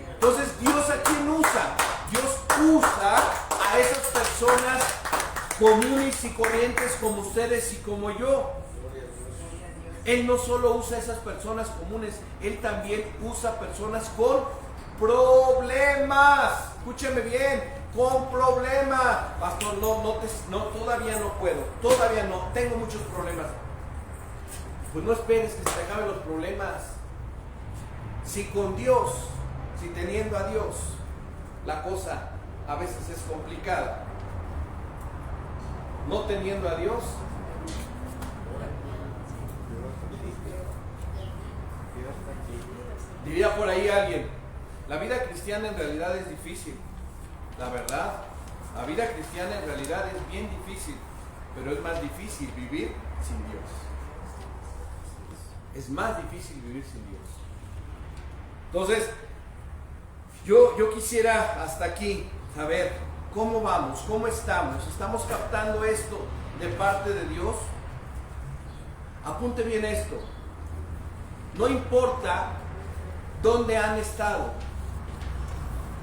Entonces, ¿Dios a quién usa? Dios usa a esas personas comunes y corrientes como ustedes y como yo. Él no solo usa a esas personas comunes, Él también usa personas con problemas. Escúcheme bien, con problemas. Pastor, no, todavía no puedo, todavía no, tengo muchos problemas. Pues no esperes que se te acaben los problemas. Si con Dios, si teniendo a Dios, la cosa a veces es complicada. No teniendo a Dios, diría por ahí alguien, la vida cristiana en realidad es difícil. La verdad, la vida cristiana en realidad es bien difícil, pero es más difícil vivir sin Dios. Es más difícil vivir sin Dios. Entonces, yo quisiera hasta aquí saber cómo vamos, cómo estamos. ¿Estamos captando esto de parte de Dios? Apunte bien esto. No importa dónde han estado,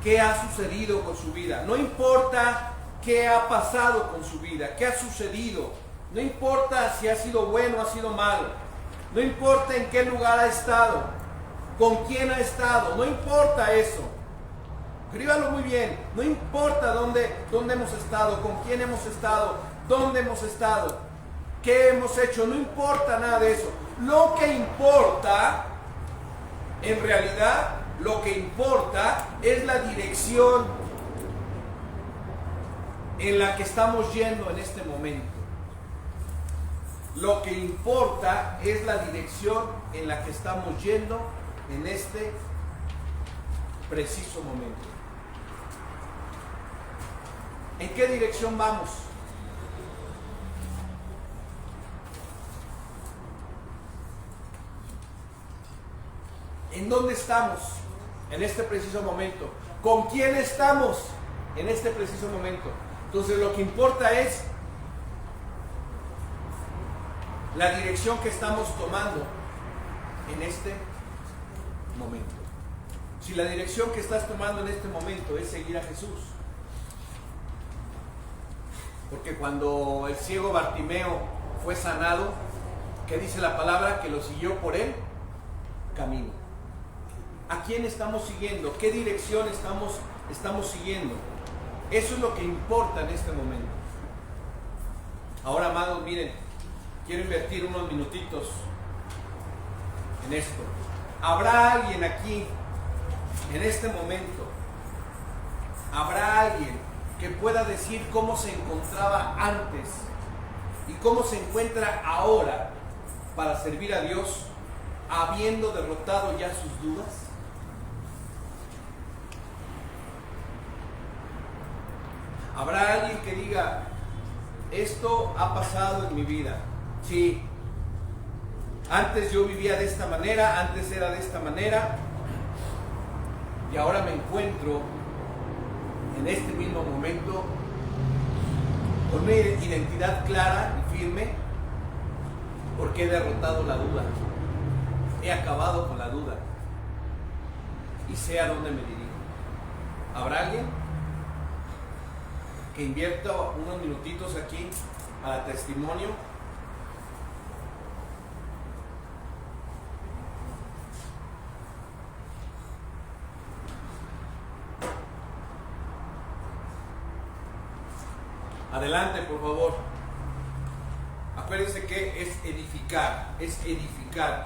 qué ha sucedido con su vida, no importa qué ha pasado con su vida, qué ha sucedido, no importa si ha sido bueno o ha sido malo, no importa en qué lugar ha estado, con quién ha estado, no importa eso. Escríbalo muy bien. No importa dónde hemos estado, con quién hemos estado, dónde hemos estado, qué hemos hecho, no importa nada de eso. Lo que importa, en realidad, lo que importa es la dirección en la que estamos yendo en este momento. Lo que importa es la dirección en la que estamos yendo en este preciso momento. ¿En qué dirección vamos? ¿En dónde estamos en este preciso momento? ¿Con quién estamos en este preciso momento? Entonces lo que importa es la dirección que estamos tomando en este momento. Si la dirección que estás tomando en este momento es seguir a Jesús, porque cuando el ciego Bartimeo fue sanado, ¿qué dice la palabra? Que lo siguió por el camino. ¿A quién estamos siguiendo? ¿Qué dirección estamos siguiendo? Eso es lo que importa en este momento. Ahora, amados, miren, quiero invertir unos minutitos en esto. ¿Habrá alguien aquí, en este momento, habrá alguien que pueda decir cómo se encontraba antes y cómo se encuentra ahora para servir a Dios, habiendo derrotado ya sus dudas? ¿Habrá alguien que diga, esto ha pasado en mi vida? Sí, antes yo vivía de esta manera, antes era de esta manera, y ahora me encuentro en este mismo momento con una identidad clara y firme, porque he derrotado la duda, he acabado con la duda y sé a dónde me dirijo. ¿Habrá alguien que invierta unos minutitos aquí para testimonio? Adelante, por favor. Acuérdense que es edificar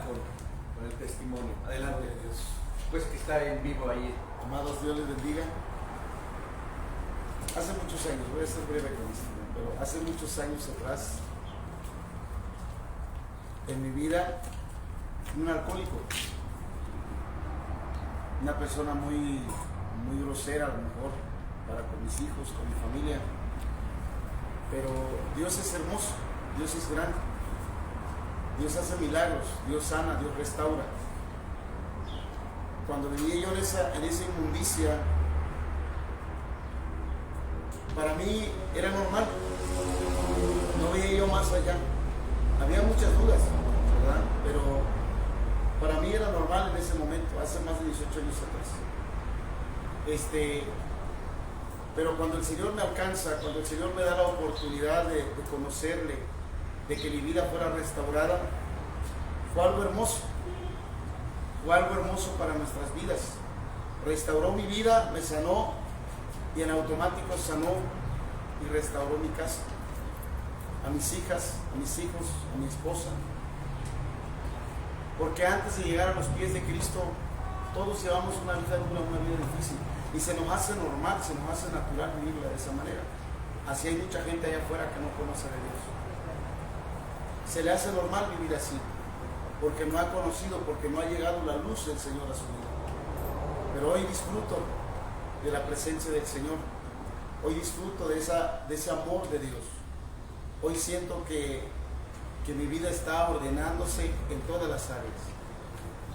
con el testimonio. Adelante, Dios. Pues que está en vivo ahí. Amados, Dios les bendiga. Hace muchos años, voy a ser breve con esto, pero hace muchos años atrás, en mi vida, un alcohólico, una persona muy grosera a lo mejor para con mis hijos, con mi familia, pero Dios es hermoso, Dios es grande, Dios hace milagros, Dios sana, Dios restaura. Cuando vivía yo en esa inmundicia, para mí era normal, no veía yo más allá. Había muchas dudas, ¿verdad? Pero para mí era normal en ese momento, hace más de 18 años atrás. Pero cuando el Señor me alcanza, cuando el Señor me da la oportunidad de conocerle, de que mi vida fuera restaurada, fue algo hermoso para nuestras vidas. Restauró mi vida, me sanó, y en automático sanó y restauró mi casa, a mis hijas, a mis hijos, a mi esposa. Porque antes de llegar a los pies de Cristo, todos llevamos una vida dura, una vida difícil, y se nos hace normal, se nos hace natural vivirla de esa manera. Así hay mucha gente allá afuera que no conoce de Dios. Se le hace normal vivir así, porque no ha conocido, porque no ha llegado la luz del Señor a su vida. Pero hoy disfruto de la presencia del Señor. Hoy disfruto de ese amor de Dios. Hoy siento que mi vida está ordenándose en todas las áreas.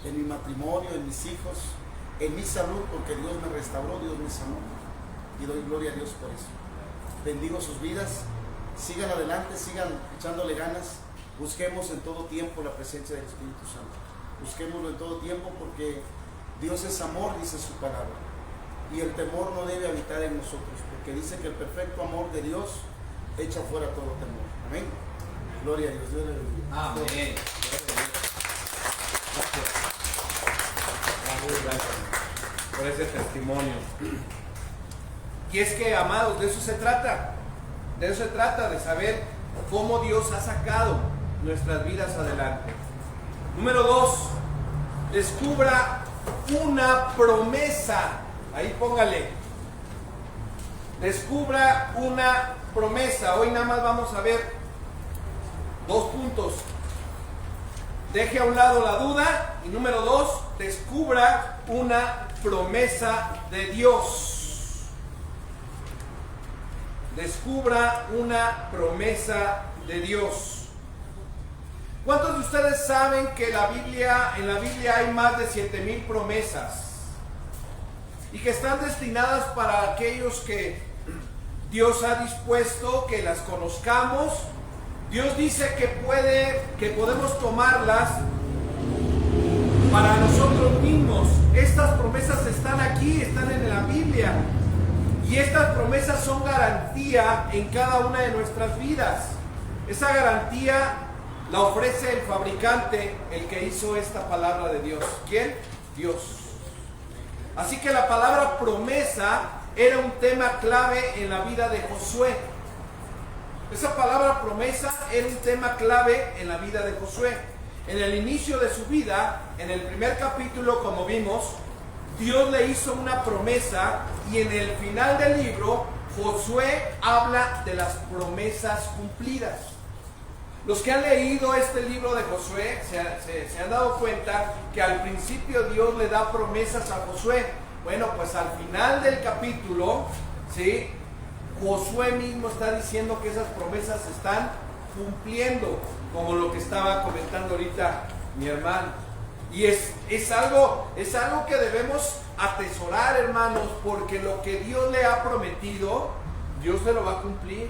En mi matrimonio, en mis hijos, en mi salud, porque Dios me restauró, Dios me sanó. Y doy gloria a Dios por eso. Bendigo sus vidas. Sigan adelante, sigan echándole ganas. Busquemos en todo tiempo la presencia del Espíritu Santo. Busquémoslo en todo tiempo, porque Dios es amor, dice su palabra. Y el temor no debe habitar en nosotros, porque dice que el perfecto amor de Dios echa fuera todo temor. Amén. Gloria a Dios. Dios le bendiga. Amén. Gracias por ese testimonio. Y es que, amados, de eso se trata. De eso se trata, de saber cómo Dios ha sacado nuestras vidas adelante. Número 2, descubra una promesa. Ahí póngale. Descubra una promesa. Hoy nada más vamos a ver 2 puntos. Deje a un lado la duda. Y número 2, descubra una promesa de Dios. Descubra una promesa de Dios. ¿Cuántos de ustedes saben que en la Biblia hay más de 7,000 promesas? Y que están destinadas para aquellos que Dios ha dispuesto que las conozcamos. Dios dice que podemos tomarlas para nosotros mismos. Estas promesas están aquí, están en la Biblia. Y estas promesas son garantía en cada una de nuestras vidas. Esa garantía la ofrece el fabricante, el que hizo esta palabra de Dios. ¿Quién? Dios. Así que la palabra promesa era un tema clave en la vida de Josué. Esa palabra promesa era un tema clave en la vida de Josué. En el inicio de su vida, en el primer capítulo, como vimos, Dios le hizo una promesa, y en el final del libro, Josué habla de las promesas cumplidas. Los que han leído este libro de Josué se han dado cuenta que al principio Dios le da promesas a Josué. Bueno, pues al final del capítulo, ¿sí?, Josué mismo está diciendo que esas promesas se están cumpliendo, como lo que estaba comentando ahorita mi hermano. Y es algo que debemos atesorar, hermanos, porque lo que Dios le ha prometido, Dios se lo va a cumplir.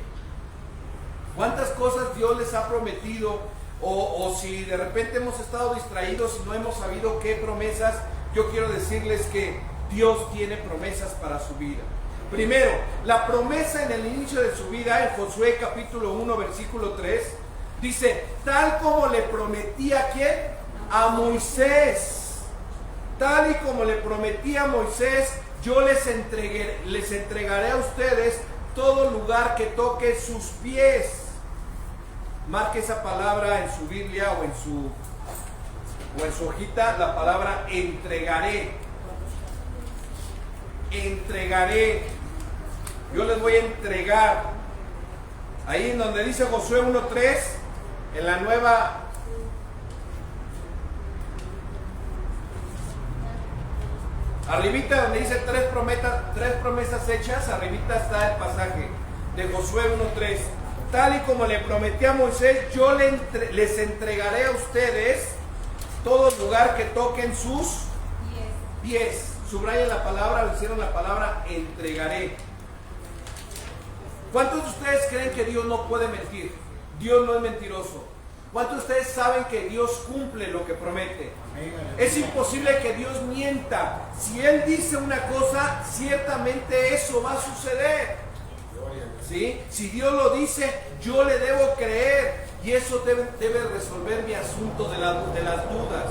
¿Cuántas cosas Dios les ha prometido? O si de repente hemos estado distraídos y no hemos sabido qué promesas, yo quiero decirles que Dios tiene promesas para su vida. Primero, la promesa en el inicio de su vida, en Josué capítulo 1, versículo 3, dice, tal como le prometí a ¿quién? A Moisés. Tal y como le prometí a Moisés, yo les entregaré a ustedes todo lugar que toque sus pies. Marque esa palabra en su Biblia o en su hojita, la palabra entregaré. Entregaré. Yo les voy a entregar. Ahí en donde dice Josué 1:3, en la nueva. Arribita donde dice tres promesas hechas, arribita está el pasaje de Josué 1:3. Tal y como le prometí a Moisés, yo les entregaré a ustedes todo lugar que toquen sus pies. Subrayen la palabra, le hicieron la palabra entregaré. ¿Cuántos de ustedes creen que Dios no puede mentir? Dios no es mentiroso. ¿Cuántos de ustedes saben que Dios cumple lo que promete? Es imposible que Dios mienta. Si Él dice una cosa, ciertamente eso va a suceder. ¿Sí? Si Dios lo dice, yo le debo creer. Y eso debe resolver mi asunto de las dudas.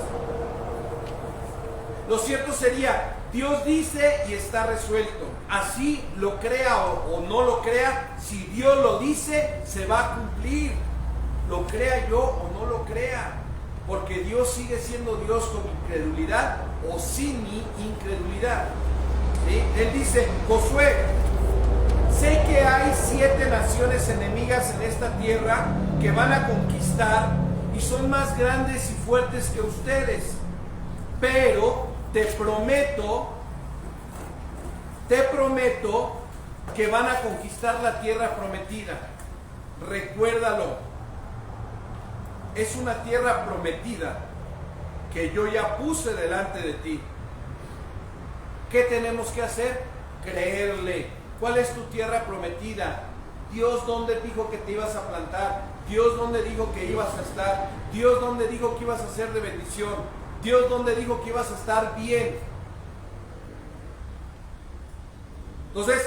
Lo cierto sería, Dios dice y está resuelto. Así lo crea o no lo crea, si Dios lo dice, se va a cumplir. Lo crea yo o no lo crea. Porque Dios sigue siendo Dios con incredulidad o sin mi incredulidad. ¿Sí? Él dice, Josué, sé que hay 7 naciones enemigas en esta tierra que van a conquistar y son más grandes y fuertes que ustedes. Pero te prometo que van a conquistar la tierra prometida. Recuérdalo. Es una tierra prometida que yo ya puse delante de ti. ¿Qué tenemos que hacer? Creerle. ¿Cuál es tu tierra prometida? Dios, ¿dónde dijo que te ibas a plantar? Dios, ¿dónde dijo que ibas a estar? Dios, ¿dónde dijo que ibas a ser de bendición? Dios, ¿dónde dijo que ibas a estar bien? Entonces,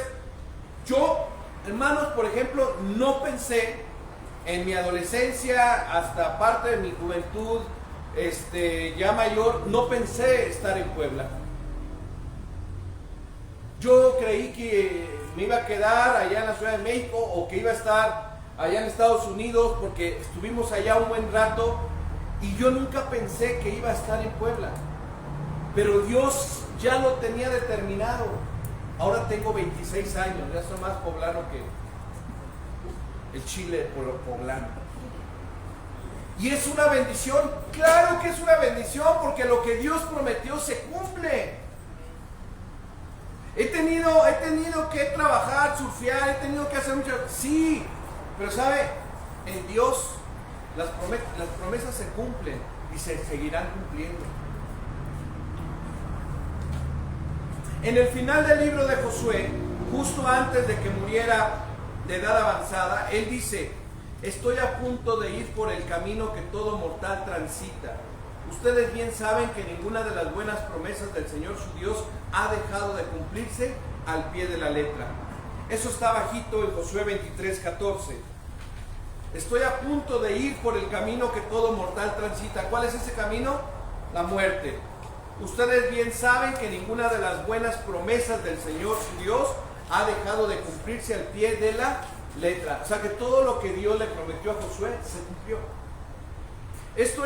yo, hermanos, por ejemplo, no pensé en mi adolescencia, hasta parte de mi juventud, ya mayor, no pensé estar en Puebla. Yo creí que me iba a quedar allá en la Ciudad de México o que iba a estar allá en Estados Unidos porque estuvimos allá un buen rato y yo nunca pensé que iba a estar en Puebla. Pero Dios ya lo tenía determinado. Ahora tengo 26 años, ya soy más poblano que el chile poblano. Y es una bendición, claro que es una bendición, porque lo que Dios prometió se cumple. He tenido que trabajar, surfear, he tenido que hacer muchas, sí, pero sabe, en Dios las promesas se cumplen y se seguirán cumpliendo. En el final del libro de Josué, justo antes de que muriera de edad avanzada, él dice, estoy a punto de ir por el camino que todo mortal transita. Ustedes bien saben que ninguna de las buenas promesas del Señor su Dios ha dejado de cumplirse al pie de la letra. Eso está bajito en Josué 23:14. Estoy a punto de ir por el camino que todo mortal transita. ¿Cuál es ese camino? La muerte. ustedes bien saben que ninguna de las buenas promesas del Señor su Dios ha dejado de cumplirse al pie de la letra. O sea que todo lo que Dios le prometió a Josué se cumplió. Esto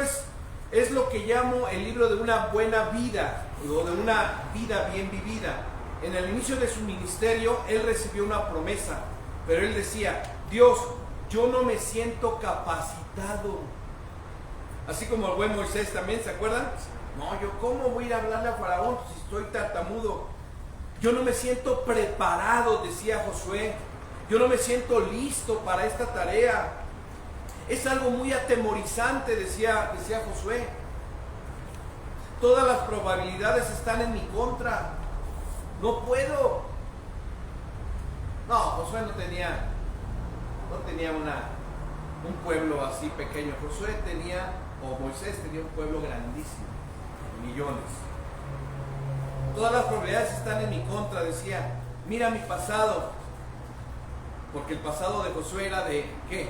es lo que llamo el libro de una buena vida, o de una vida bien vivida. En el inicio de su ministerio, él recibió una promesa, pero él decía: Dios, yo no me siento capacitado. Así como el buen Moisés también, ¿se acuerdan? No, yo cómo voy a ir a hablarle a Faraón si estoy tartamudo. Yo no me siento preparado, decía Josué. Yo no me siento listo para esta tarea. Es algo muy atemorizante, decía Josué. Todas las probabilidades están en mi contra. No puedo. No, Josué no tenía un pueblo así pequeño. Josué tenía, o Moisés tenía un pueblo grandísimo, millones. Todas las probabilidades están en mi contra, decía. Mira mi pasado. Porque el pasado de Josué era de ¿qué?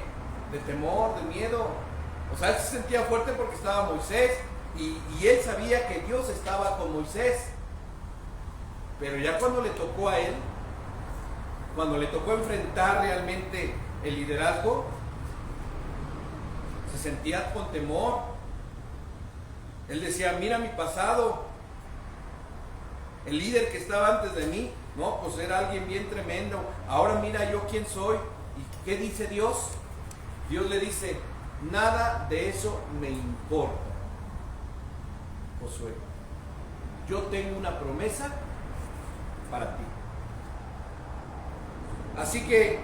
De temor, de miedo. O sea, él se sentía fuerte porque estaba Moisés y él sabía que Dios estaba con Moisés. Pero ya cuando le tocó a él, cuando le tocó enfrentar realmente el liderazgo, se sentía con temor. Él decía: mira mi pasado. El líder que estaba antes de mí, no, pues era alguien bien tremendo. Ahora mira yo quién soy. ¿Y qué dice Dios? Dios le dice: nada de eso me importa, Josué. Yo tengo una promesa para ti. Así que,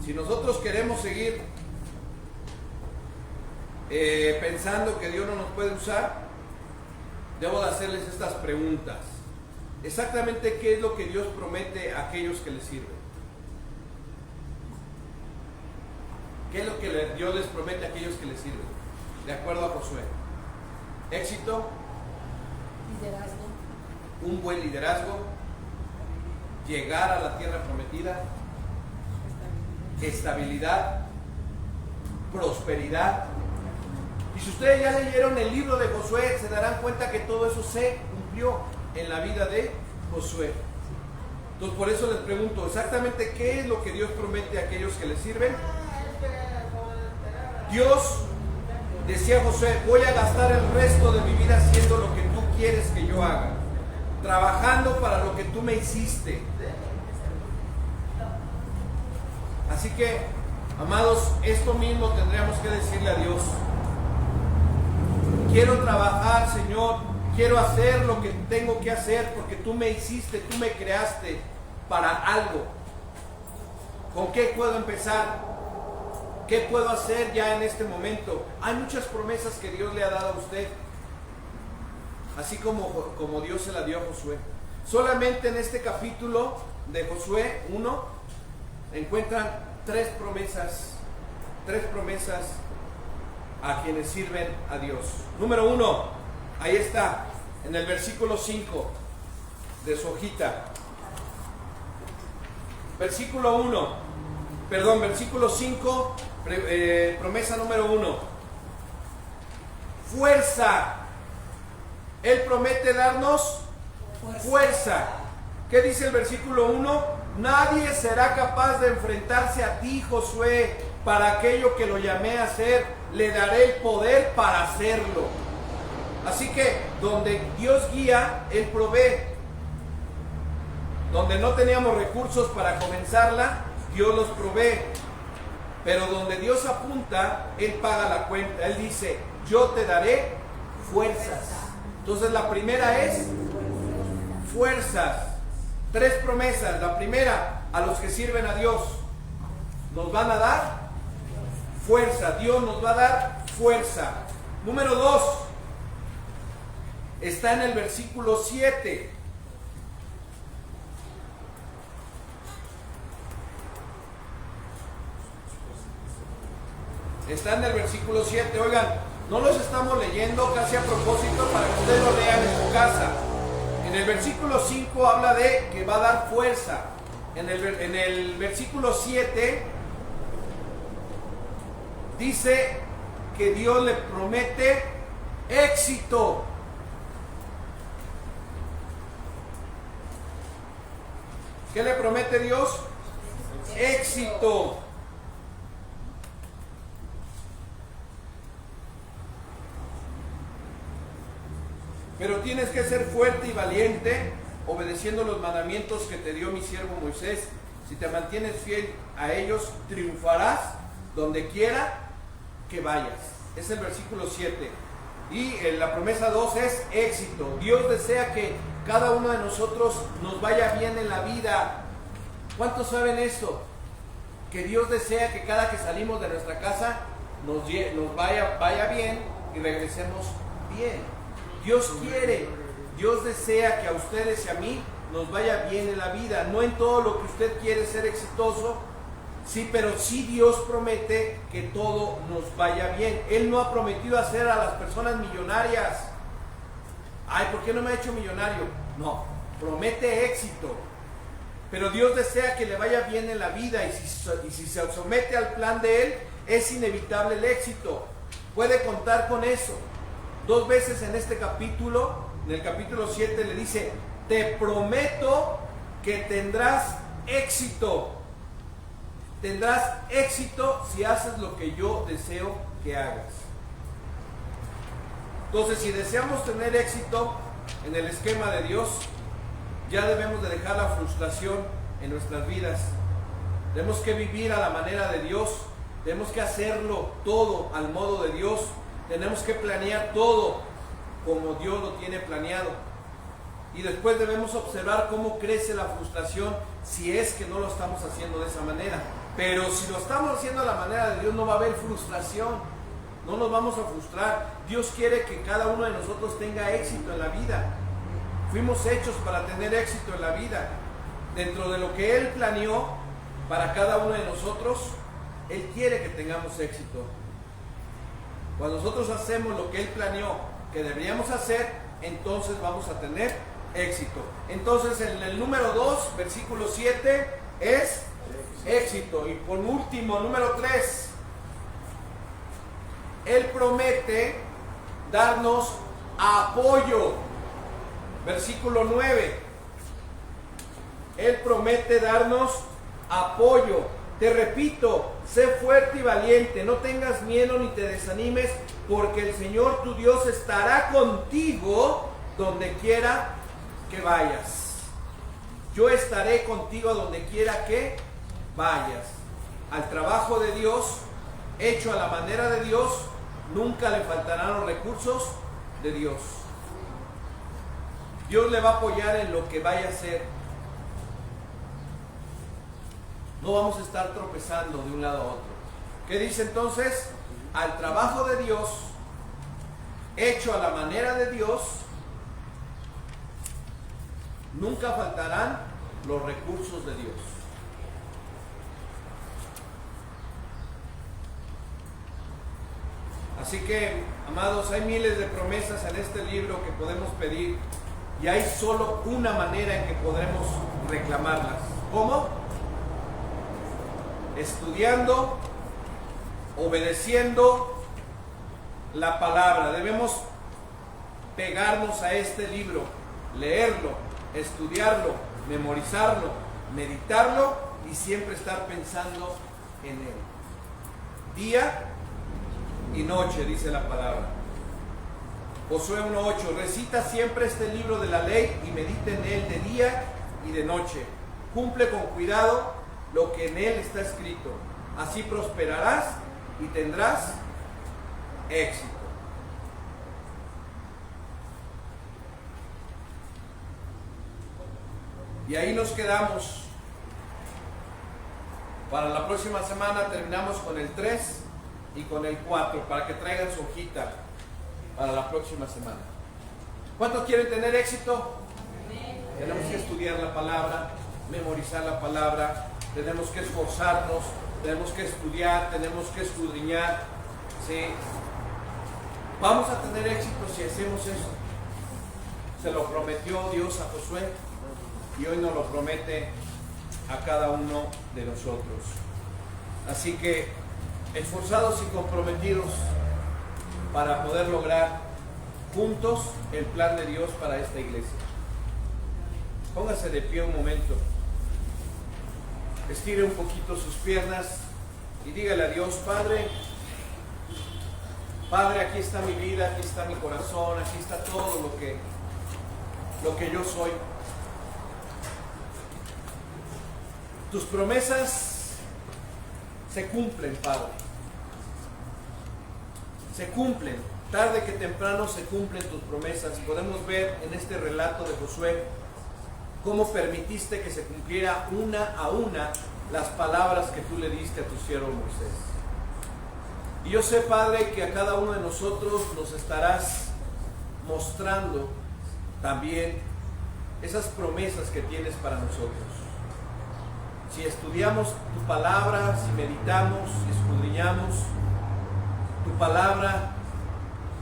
si nosotros queremos seguir pensando que Dios no nos puede usar, debo de hacerles estas preguntas. Exactamente qué es lo que Dios promete a aquellos que le sirven. ¿Qué es lo que Dios les promete a aquellos que le sirven? De acuerdo a Josué: éxito, Liderazgo. un buen liderazgo, llegar a la tierra prometida, estabilidad, prosperidad. Y si ustedes ya leyeron el libro de Josué, se darán cuenta que todo eso se cumplió en la vida de Josué. Entonces, por eso les pregunto, exactamente qué es lo que Dios promete a aquellos que le sirven. Dios, decía Josué: voy a gastar el resto de mi vida haciendo lo que tú quieres que yo haga, trabajando para lo que tú me hiciste. Así que, amados, esto mismo tendríamos que decirle a Dios: quiero trabajar, Señor, quiero hacer lo que tengo que hacer porque tú me hiciste, tú me creaste para algo. ¿Con qué puedo empezar? ¿Qué puedo hacer ya en este momento? Hay muchas promesas que Dios le ha dado a usted, así como Dios se la dio a Josué. Solamente en este capítulo de Josué 1 encuentran tres promesas a quienes sirven a Dios. Número 1, ahí está, en el versículo 5 de su hojita. Versículo 5, promesa número 1. Fuerza. Él promete darnos fuerza. ¿Qué dice el versículo 1? Nadie será capaz de enfrentarse a ti, Josué, para aquello que lo llamé a hacer. Le daré el poder para hacerlo. Así que donde Dios guía, Él provee. Donde no teníamos recursos para comenzarla, Dios los provee. Pero donde Dios apunta, Él paga la cuenta. Él dice: yo te daré fuerzas. Entonces la primera es fuerzas. Tres promesas. La primera, a los que sirven a Dios, nos van a dar fuerza. Dios nos va a dar fuerza. Número 2, está en el versículo 7. Está en el versículo 7. Oigan, no los estamos leyendo casi a propósito para que ustedes lo lean en su casa. En el versículo 5 habla de que va a dar fuerza. En el versículo 7 dice que Dios le promete éxito. ¿Qué le promete Dios? Éxito. Pero tienes que ser fuerte y valiente, obedeciendo los mandamientos que te dio mi siervo Moisés. Si te mantienes fiel a ellos, triunfarás donde quiera que vayas. Es el versículo 7. Y la promesa 2 es éxito. Dios desea que cada uno de nosotros nos vaya bien en la vida. ¿Cuántos saben esto? Que Dios desea que cada que salimos de nuestra casa nos vaya bien y regresemos bien. Dios quiere, Dios desea que a ustedes y a mí nos vaya bien en la vida. No en todo lo que usted quiere ser exitoso, sí, pero sí Dios promete que todo nos vaya bien. Él no ha prometido hacer a las personas millonarias. Ay, ¿por qué no me ha hecho millonario? No, promete éxito. Pero Dios desea que le vaya bien en la vida, y si se somete al plan de Él, es inevitable el éxito. Puede contar con eso. 2 veces en este capítulo, en el capítulo 7, le dice: te prometo que tendrás éxito. Tendrás éxito si haces lo que yo deseo que hagas. Entonces, si deseamos tener éxito en el esquema de Dios, ya debemos de dejar la frustración en nuestras vidas. Tenemos que vivir a la manera de Dios. Tenemos que hacerlo todo al modo de Dios. Tenemos que planear todo como Dios lo tiene planeado. Y después debemos observar cómo crece la frustración si es que no lo estamos haciendo de esa manera. Pero si lo estamos haciendo a la manera de Dios, no va a haber frustración. No nos vamos a frustrar. Dios quiere que cada uno de nosotros tenga éxito en la vida. Fuimos hechos para tener éxito en la vida. Dentro de lo que Él planeó para cada uno de nosotros, Él quiere que tengamos éxito. Cuando nosotros hacemos lo que Él planeó que deberíamos hacer, entonces vamos a tener éxito. Entonces, en el número 2, versículo 7, es éxito. Y por último, número 3, Él promete darnos apoyo. Versículo 9, Él promete darnos apoyo. Te repito, sé fuerte y valiente, no tengas miedo ni te desanimes, porque el Señor tu Dios estará contigo donde quiera que vayas. Yo estaré contigo donde quiera que vayas. Al trabajo de Dios, hecho a la manera de Dios, nunca le faltarán los recursos de Dios. Dios le va a apoyar en lo que vaya a hacer. No vamos a estar tropezando de un lado a otro. ¿Qué dice entonces? Al trabajo de Dios, hecho a la manera de Dios, nunca faltarán los recursos de Dios. Así que, amados, hay miles de promesas en este libro que podemos pedir, y hay solo una manera en que podremos reclamarlas. ¿Cómo? Estudiando, obedeciendo la palabra. Debemos pegarnos a este libro, leerlo, estudiarlo, memorizarlo, meditarlo y siempre estar pensando en él. Día y noche, dice la palabra. Josué 1:8, recita siempre este libro de la ley y medita en él de día y de noche. Cumple con cuidado lo que en él está escrito. Así prosperarás y tendrás éxito. Y ahí nos quedamos. Para la próxima semana terminamos con el 3 y con el 4, para que traigan su hojita para la próxima semana. ¿Cuántos quieren tener éxito? Tenemos que estudiar la palabra, memorizar la palabra, tenemos que esforzarnos, tenemos que estudiar, tenemos que escudriñar, ¿sí? Vamos a tener éxito si hacemos eso. Se lo prometió Dios a Josué y hoy nos lo promete a cada uno de nosotros. Así que esforzados y comprometidos para poder lograr juntos el plan de Dios para esta iglesia. Póngase de pie un momento. estire un poquito sus piernas y dígale a Dios: Padre, Padre, aquí está mi vida, aquí está mi corazón, aquí está todo lo que yo soy. Tus promesas se cumplen, Padre. Se cumplen. Tarde que temprano se cumplen tus promesas. Podemos ver en este relato de Josué cómo permitiste que se cumpliera una a una las palabras que tú le diste a tu siervo Moisés. Y yo sé, Padre, que a cada uno de nosotros nos estarás mostrando también esas promesas que tienes para nosotros. Si estudiamos tu palabra, si meditamos, si escudriñamos tu palabra,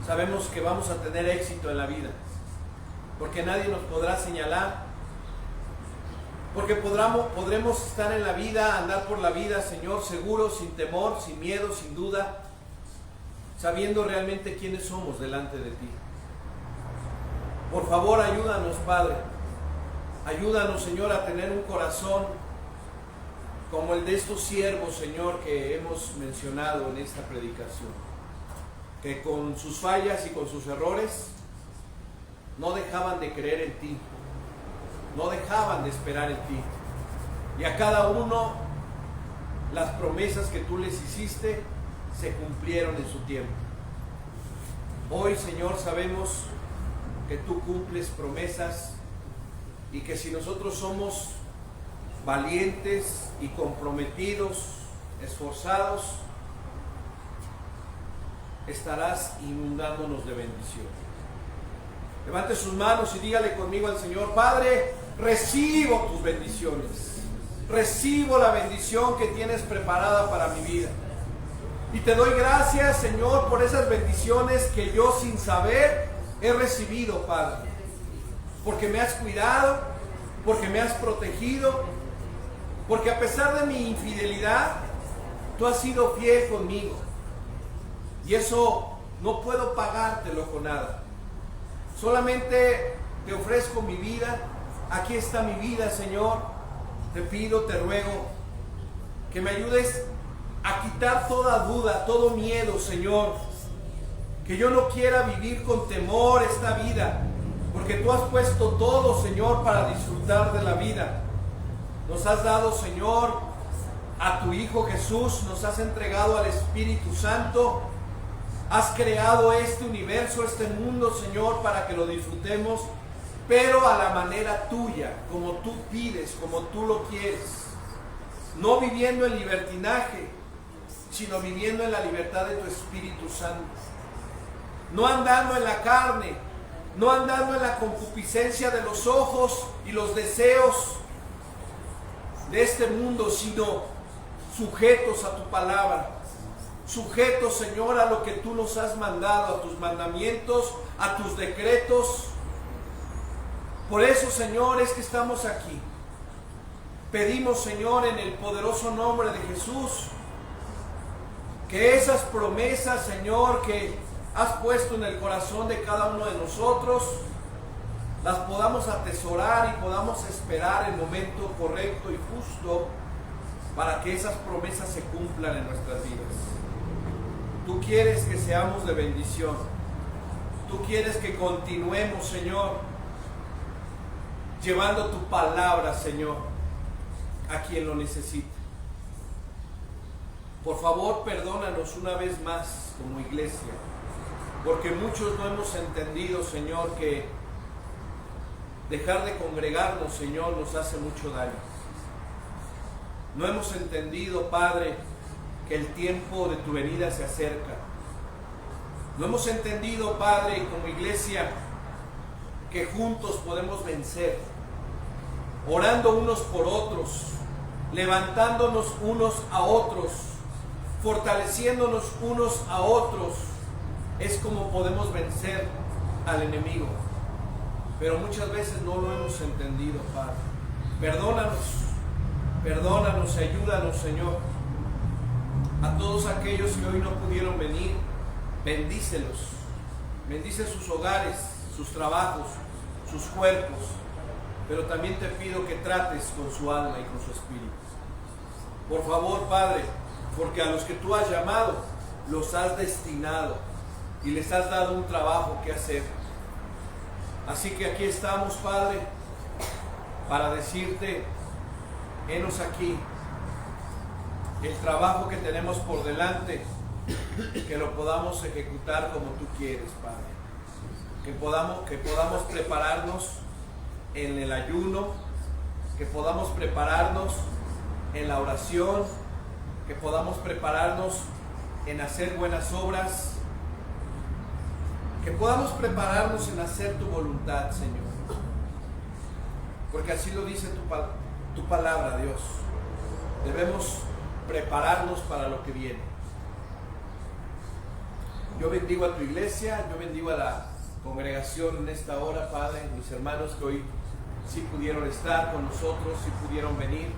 sabemos que vamos a tener éxito en la vida, porque nadie nos podrá señalar, porque podremos estar en la vida, andar por la vida, Señor, seguros, sin temor, sin miedo, sin duda, sabiendo realmente quiénes somos delante de ti. Por favor, ayúdanos, Padre. Ayúdanos, Señor, a tener un corazón como el de estos siervos, Señor, que hemos mencionado en esta predicación, que con sus fallas y con sus errores no dejaban de creer en ti, no dejaban de esperar en ti, y a cada uno las promesas que tú les hiciste se cumplieron en su tiempo. Hoy, Señor, sabemos que tú cumples promesas y que si nosotros somos valientes y comprometidos, esforzados, estarás inundándonos de bendición. Levante sus manos y dígale conmigo al Señor: Padre, recibo tus bendiciones, recibo la bendición que tienes preparada para mi vida. Y te doy gracias, Señor, por esas bendiciones que yo sin saber he recibido, Padre. Porque me has cuidado, porque me has protegido, porque a pesar de mi infidelidad, tú has sido fiel conmigo. Y eso no puedo pagártelo con nada. Solamente te ofrezco mi vida. Aquí está mi vida, Señor. Te pido, te ruego, que me ayudes a quitar toda duda, todo miedo, Señor. Que yo no quiera vivir con temor esta vida, porque tú has puesto todo, Señor, para disfrutar de la vida. Nos has dado, Señor, a tu Hijo Jesús, nos has entregado al Espíritu Santo. Has creado este universo, este mundo, Señor, para que lo disfrutemos, pero a la manera tuya, como tú pides, como tú lo quieres. No viviendo en libertinaje, sino viviendo en la libertad de tu Espíritu Santo. No andando en la carne, no andando en la concupiscencia de los ojos y los deseos de este mundo, sino sujetos a tu palabra. Sujetos, Señor, a lo que tú nos has mandado, a tus mandamientos, a tus decretos. Por eso, Señor, es que estamos aquí. Pedimos, Señor, en el poderoso nombre de Jesús, que esas promesas, Señor, que has puesto en el corazón de cada uno de nosotros, las podamos atesorar y podamos esperar el momento correcto y justo para que esas promesas se cumplan en nuestras vidas. Tú quieres que seamos de bendición. Tú quieres que continuemos, Señor, llevando tu palabra, Señor, a quien lo necesite. Por favor, perdónanos una vez más como iglesia, porque muchos no hemos entendido, Señor, que dejar de congregarnos, Señor, nos hace mucho daño. No hemos entendido, Padre, que el tiempo de tu venida se acerca. No hemos entendido, Padre, como iglesia, que juntos podemos vencer, orando unos por otros, levantándonos unos a otros, fortaleciéndonos unos a otros, es como podemos vencer al enemigo. Pero muchas veces no lo hemos entendido, Padre. Perdónanos, ayúdanos, Señor. A todos aquellos que hoy no pudieron venir, bendícelos. Bendice sus hogares, sus trabajos, sus cuerpos. Pero también te pido que trates con su alma y con su espíritu. Por favor, Padre, porque a los que tú has llamado, los has destinado y les has dado un trabajo que hacer. Así que aquí estamos, Padre, para decirte, henos aquí, el trabajo que tenemos por delante, que lo podamos ejecutar como tú quieres, Padre. Que podamos prepararnos en el ayuno, que podamos prepararnos en la oración, que podamos prepararnos en hacer buenas obras, que podamos prepararnos en hacer tu voluntad, Señor. Porque así lo dice tu palabra, Dios. Debemos prepararnos para lo que viene. Yo bendigo a tu iglesia, yo bendigo a la congregación en esta hora, Padre, mis hermanos que hoy sí pudieron estar con nosotros, sí pudieron venir.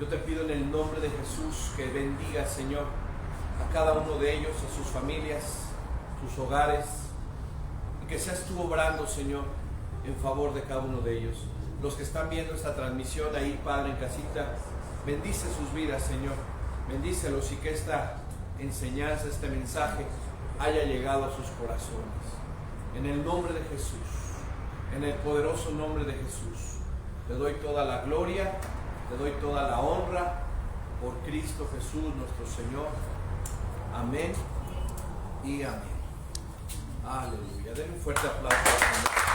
Yo te pido en el nombre de Jesús que bendiga, Señor, a cada uno de ellos, a sus familias, sus hogares, y que seas tú obrando, Señor, en favor de cada uno de ellos. Los que están viendo esta transmisión ahí, Padre, en casita, bendice sus vidas, Señor, bendícelos, y que esta enseñanza, este mensaje haya llegado a sus corazones. En el nombre de Jesús, en el poderoso nombre de Jesús, te doy toda la gloria, te doy toda la honra por Cristo Jesús nuestro Señor. Amén y amén. Aleluya. Den un fuerte aplauso al Señor.